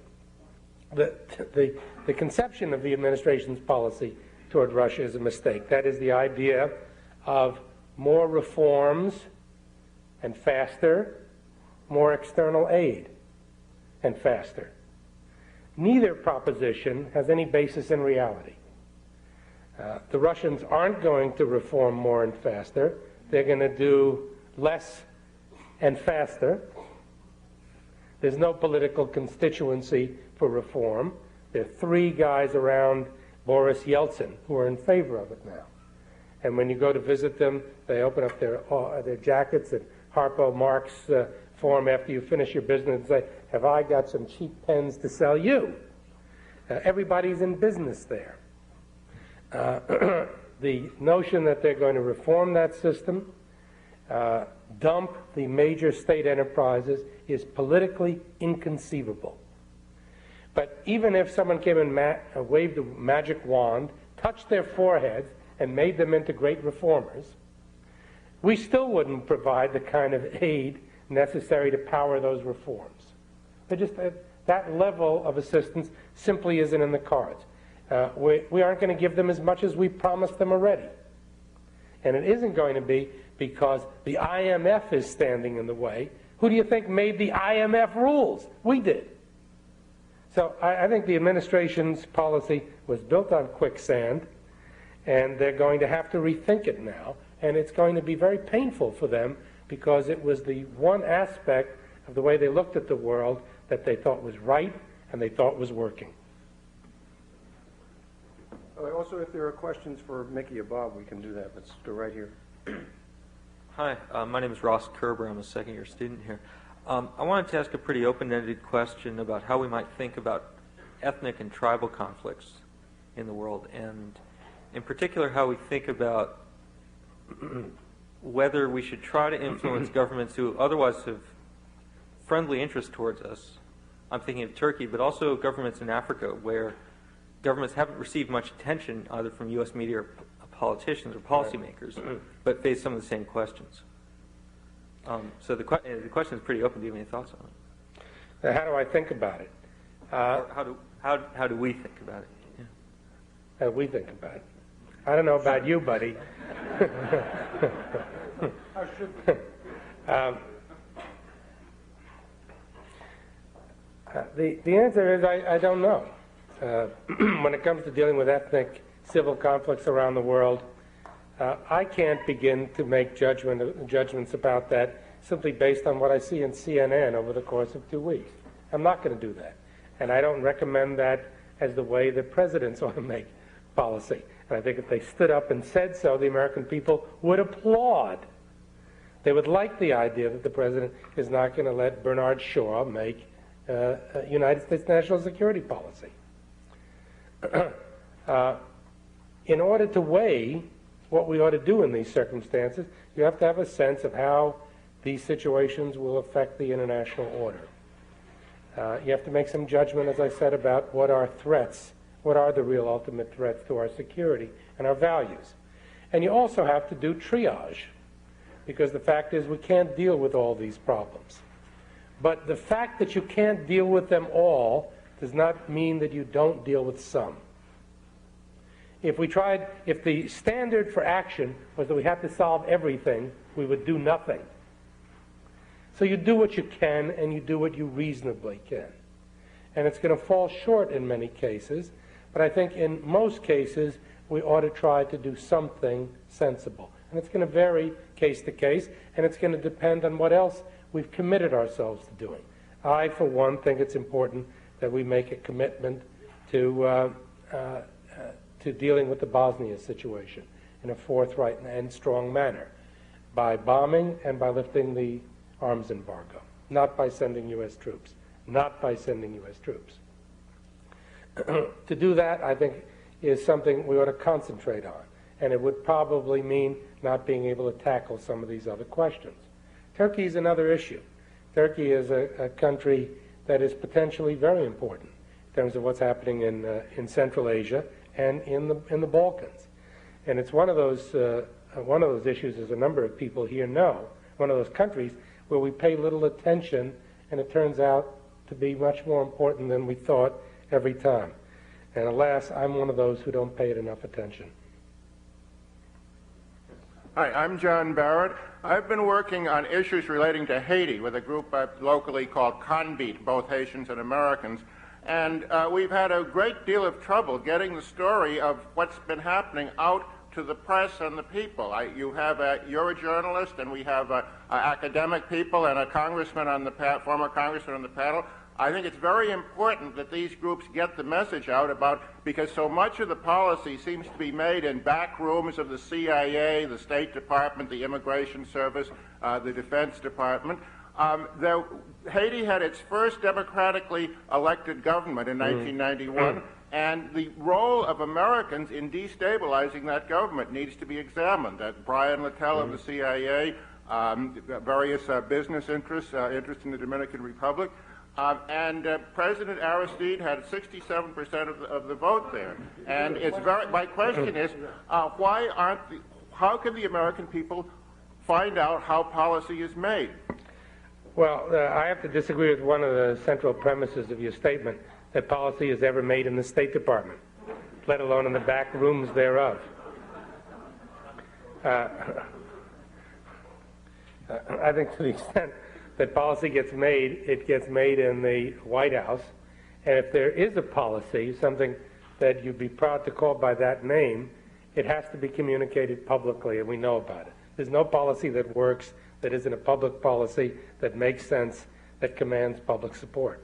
that the conception of the administration's policy toward Russia is a mistake. That is the idea of more reforms and faster, more external aid and faster. Neither proposition has any basis in reality. The Russians aren't going to reform more and faster. They're going to do less and faster. There's no political constituency for reform. There are three guys around Boris Yeltsin who are in favor of it now. And when you go to visit them, they open up their jackets and Harpo Marx form after you finish your business and say, have I got some cheap pens to sell you? Everybody's in business there. The notion that they're going to reform that system, dump the major state enterprises, is politically inconceivable. But even if someone came and waved a magic wand, touched their foreheads, and made them into great reformers, we still wouldn't provide the kind of aid necessary to power those reforms. That level of assistance simply isn't in the cards. We aren't going to give them as much as we promised them already. And it isn't going to be because the IMF is standing in the way. Who do you think made the IMF rules? We did. So I think the administration's policy was built on quicksand, and they're going to have to rethink it now. And it's going to be very painful for them because it was the one aspect of the way they looked at the world that they thought was right and they thought was working.
Also, if there are questions for Mickey or Bob, we can do that. Let's go right here.
Hi, my name is Ross Kerber. I'm a second-year student here. I wanted to ask a pretty open-ended question about how we might think about ethnic and tribal conflicts in the world, and in particular how we think about whether we should try to influence governments who otherwise have friendly interest towards us. I'm thinking of Turkey, but also governments in Africa where governments haven't received much attention either from U.S. media or politicians or policymakers, but face some of the same questions. So the question is pretty open. Do you have any thoughts on it?
How do I think about it?
How do we think about it? Yeah.
How do we think about it? I don't know about you, buddy. The answer is I don't know. When it comes to dealing with ethnic civil conflicts around the world, I can't begin to make judgments about that simply based on what I see in CNN over the course of 2 weeks. I'm not going to do that. And I don't recommend that as the way that presidents ought to make policy. And I think if they stood up and said so, the American people would applaud. They would like the idea that the president is not going to let Bernard Shaw make United States national security policy. In order to weigh what we ought to do in these circumstances, you have to have a sense of how these situations will affect the international order. You have to make some judgment, as I said, about what are threats, what are the real ultimate threats to our security and our values. And you also have to do triage, because the fact is we can't deal with all these problems. But the fact that you can't deal with them all does not mean that you don't deal with some. If the standard for action was that we have to solve everything, we would do nothing. So you do what you can, and you do what you reasonably can. And it's going to fall short in many cases, but I think in most cases we ought to try to do something sensible. And it's going to vary case to case, and it's going to depend on what else we've committed ourselves to doing. I, for one, think it's important that we make a commitment to dealing with the Bosnia situation in a forthright and strong manner, by bombing and by lifting the arms embargo, not by sending U.S. troops, not by sending U.S. troops. To do that, I think, is something we ought to concentrate on, and it would probably mean not being able to tackle some of these other questions. Turkey is another issue. Turkey is a country that is potentially very important in terms of what's happening in Central Asia and in the Balkans. And it's one of those issues, as a number of people here know, one of those countries where we pay little attention, and it turns out to be much more important than we thought every time. And alas, I'm one of those who don't pay it enough attention.
Hi, I'm John Barrett. I've been working on issues relating to Haiti with a group locally called CONBEAT, both Haitians and Americans. And we've had a great deal of trouble getting the story of what's been happening out to the press and the people. You're a journalist, and we have academic people and a congressman on the former congressman on the panel. I think it's very important that these groups get the message out because so much of the policy seems to be made in back rooms of the CIA, the State Department, the Immigration Service, the Defense Department. Haiti had its first democratically elected government in 1991, and the role of Americans in destabilizing that government needs to be examined. Brian Littell of the CIA, various business interests in the Dominican Republic, and President Aristide had 67% of the vote there. And my question is, how can the American people find out how policy is made?
Well, I have to disagree with one of the central premises of your statement, that policy is ever made in the State Department, let alone in the back rooms thereof. I think to the extent that policy gets made, it gets made in the White House. And if there is a policy, something that you'd be proud to call by that name, it has to be communicated publicly, and we know about it. There's no policy that works that isn't a public policy that makes sense, that commands public support.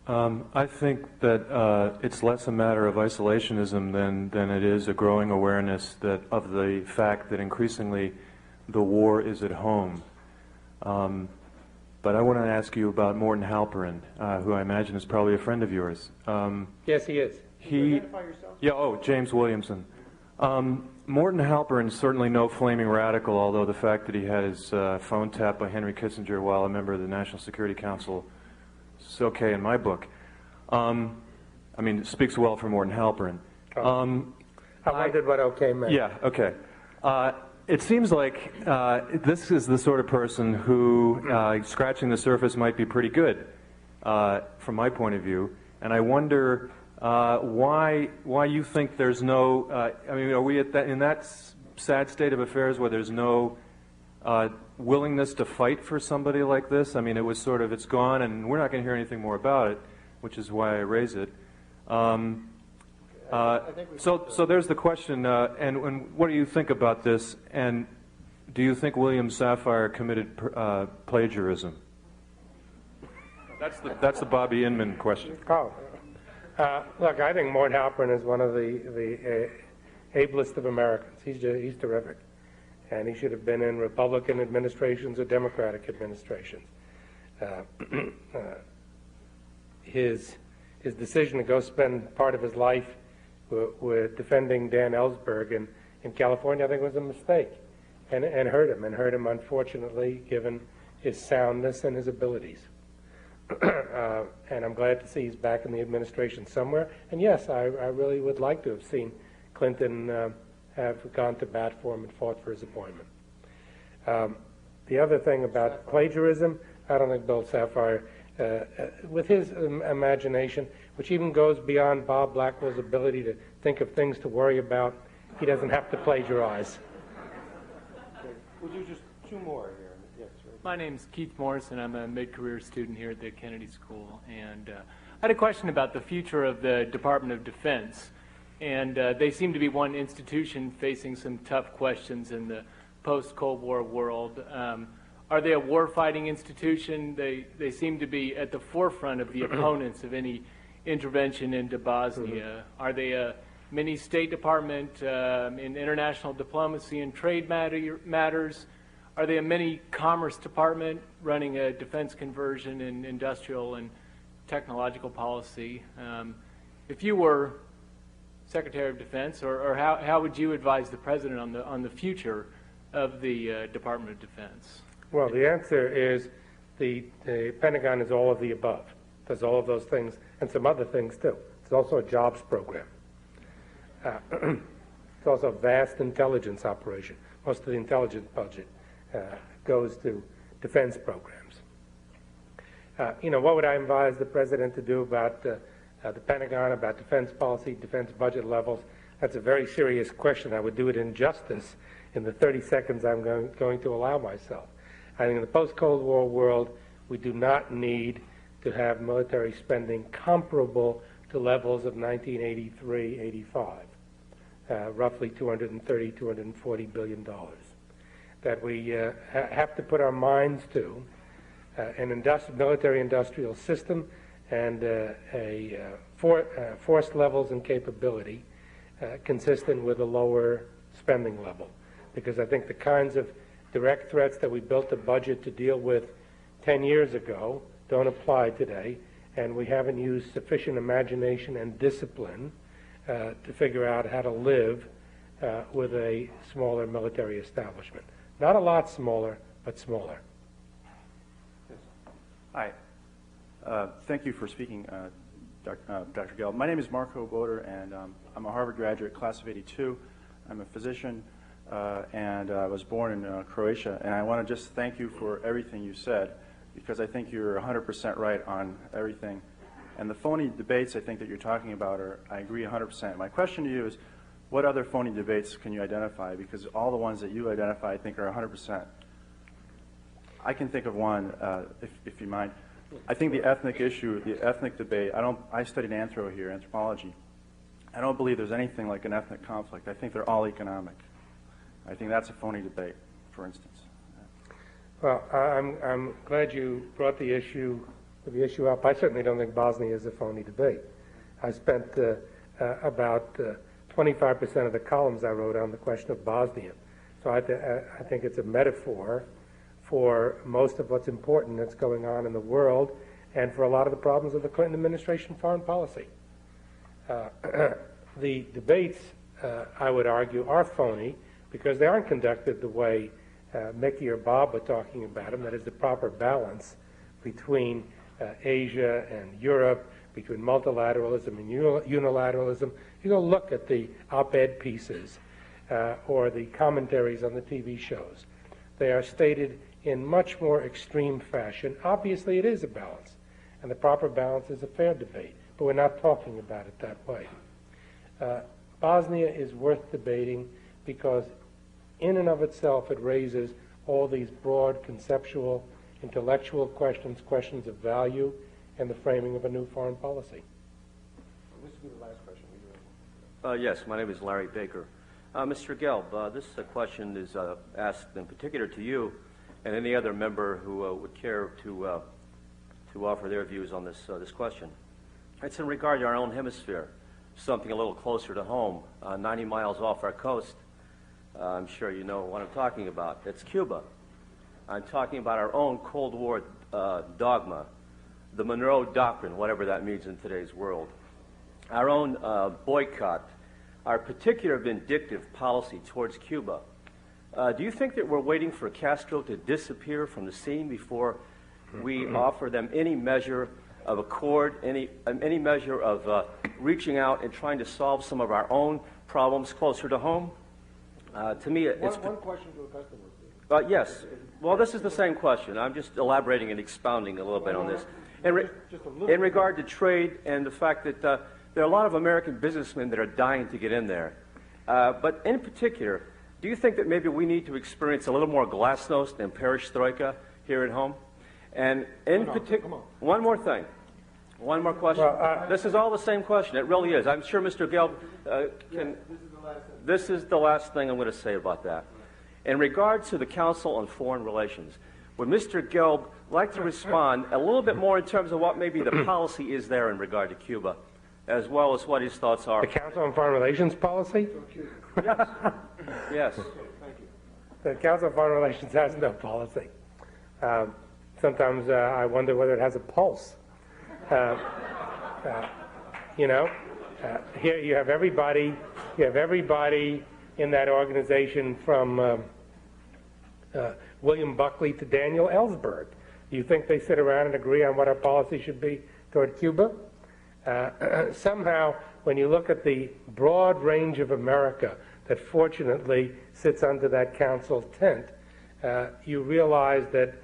I think that it's less a matter of isolationism than it is a growing awareness that of the fact that increasingly the war is at home. But I want to ask you about Morton Halperin, who I imagine is probably a friend of yours.
Yes, he is.
Can you identify yourself?
Yeah, James Williamson. Morton Halperin is certainly no flaming radical, although the fact that he had his phone tapped by Henry Kissinger while a member of the National Security Council is okay in my book. I mean, it speaks well for Morton Halperin.
I wondered what okay meant.
Yeah, okay. It seems like this is the sort of person who scratching the surface might be pretty good from my point of view, and I wonder why you think there's no, I mean, are we in that sad state of affairs where there's no willingness to fight for somebody like this? I mean, it was sort of, it's gone, and we're not going to hear anything more about it, which is why I raise it. So there's the question, and what do you think about this? And do you think William Safire committed plagiarism? That's the Bobby Inman question.
Look, I think Morton Halperin is one of the ablest of Americans. He's terrific, and he should have been in Republican administrations or Democratic administrations. His decision to go spend part of his life with defending Dan Ellsberg in California, I think, was a mistake, and hurt him, unfortunately, given his soundness and his abilities. And I'm glad to see he's back in the administration somewhere. And yes, I really would like to have seen Clinton have gone to bat for him and fought for his appointment. The other thing about plagiarism, I don't think Bill Safire, with his imagination, which even goes beyond Bob Blackwell's ability to think of things to worry about, he doesn't have to plagiarize.
Would you just two more here? Yes, right.
My name's Keith Morrison. I'm a mid-career student here at the Kennedy School, and I had a question about the future of the Department of Defense. And they seem to be one institution facing some tough questions in the post-Cold War world. Are they a war-fighting institution? They seem to be at the forefront of the opponents of any intervention into Bosnia. Are they a mini State Department in international diplomacy and trade matters? Are they a mini Commerce Department running a defense conversion in industrial and technological policy? If you were Secretary of Defense, or how would you advise the President on the future of the Department of Defense?
Well, the answer is the Pentagon is all of the above. Does all of those things and some other things too. It's also a jobs program. It's also a vast intelligence operation. Most of the intelligence budget goes to defense programs. What would I advise the President to do about the Pentagon, about defense policy, defense budget levels? That's a very serious question. I would do it in justice in the 30 seconds I'm going to allow myself. I think in the post-Cold War world, we do not need to have military spending comparable to levels of 1983-85, roughly $230, $240 billion. That we have to put our minds to an military-industrial system and force levels and capability consistent with a lower spending level. Because I think the kinds of direct threats that we built a budget to deal with 10 years ago don't apply today, and we haven't used sufficient imagination and discipline to figure out how to live with a smaller military establishment. Not a lot smaller, but smaller.
Hi. Thank you for speaking, Dr. Gelb. My name is Marco Boder, and I'm a Harvard graduate, class of '82. I'm a physician, and I was born in Croatia. And I want to just thank you for everything you said, because I think you're 100% right on everything. And the phony debates I think that you're talking about I agree 100%. My question to you is, what other phony debates can you identify? Because all the ones that you identify I think are 100%. I can think of one, if you mind. I think the ethnic issue, the ethnic debate, I studied anthropology. I don't believe there's anything like an ethnic conflict. I think they're all economic. I think that's a phony debate, for instance.
Well, I'm glad you brought the issue the issue up. I certainly don't think Bosnia is a phony debate. I spent about 25% of the columns I wrote on the question of Bosnia. So I think it's a metaphor for most of what's important that's going on in the world and for a lot of the problems of the Clinton administration foreign policy. The debates, I would argue, are phony because they aren't conducted the way Mickey or Bob were talking about them, that is the proper balance between Asia and Europe, between multilateralism and unilateralism. You go look at the op-ed pieces or the commentaries on the TV shows. They are stated in much more extreme fashion. Obviously, it is a balance, and the proper balance is a fair debate, but we're not talking about it that way. Bosnia is worth debating because in and of itself it raises all these broad conceptual, intellectual questions, questions of value, and the framing of a new foreign policy.
This will be the last question.
Yes, my name is Larry Baker. Mr. Gelb, this question is asked in particular to you and any other member who would care to offer their views on this question. It's in regard to our own hemisphere, something a little closer to home, 90 miles off our coast. I'm sure you know what I'm talking about. It's Cuba. I'm talking about our own Cold War dogma, the Monroe Doctrine, whatever that means in today's world. Our own boycott, our particular vindictive policy towards Cuba. Do you think that we're waiting for Castro to disappear from the scene before we offer them any measure of accord, any measure of reaching out and trying to solve some of our own problems closer to home? To me, it's...
One question to a customer.
Yes. Well, this is the same question. I'm just elaborating and expounding a little bit on this. In regard to trade and the fact that there are a lot of American businessmen that are dying to get in there. But in particular, do you think that maybe we need to experience a little more glasnost and perestroika here at home? And in particular, one more thing. One more question. Well, this is all the same question. It really is. I'm sure Mr. Gelb can... This is the last thing I'm going to say about that. In regard to the Council on Foreign Relations, would Mr. Gelb like to respond a little bit more in terms of what maybe the policy is there in regard to Cuba, as well as what his thoughts are?
The Council on Foreign Relations policy?
Yes. Yes.
Thank you.
The Council on Foreign Relations has no policy. Sometimes I wonder whether it has a pulse. Here you have everybody in that organization from William Buckley to Daniel Ellsberg. Do you think they sit around and agree on what our policy should be toward Cuba? Somehow, when you look at the broad range of America that fortunately sits under that council tent, you realize that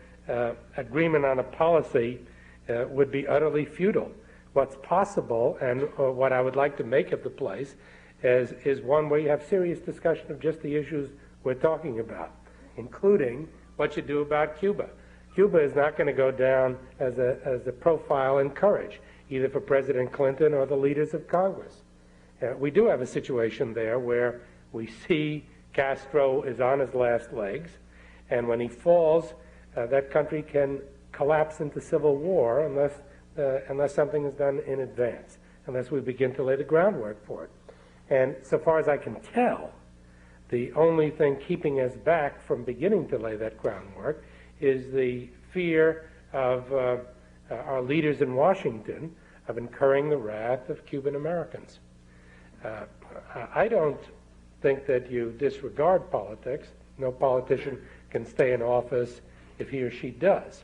agreement on a policy would be utterly futile. What's possible, and what I would like to make of the place, is one where you have serious discussion of just the issues we're talking about, including what you do about Cuba. Cuba is not going to go down as a profile in courage, either for President Clinton or the leaders of Congress. We do have a situation there where we see Castro is on his last legs, and when he falls, that country can collapse into civil war unless something is done in advance, unless we begin to lay the groundwork for it. And so far as I can tell, the only thing keeping us back from beginning to lay that groundwork is the fear of our leaders in Washington of incurring the wrath of Cuban Americans. I don't think that you disregard politics. No politician can stay in office if he or she does.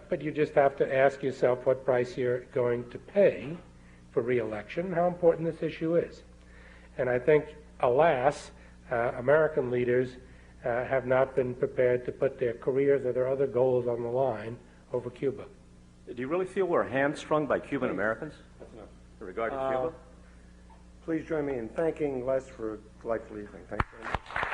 But you just have to ask yourself what price you're going to pay for re-election, how important this issue is. And I think, alas, American leaders have not been prepared to put their careers or their other goals on the line over Cuba.
Do you really feel we're hamstrung by Cuban Americans in regard to Cuba?
Please join me in thanking Les for a delightful evening. Thanks very much.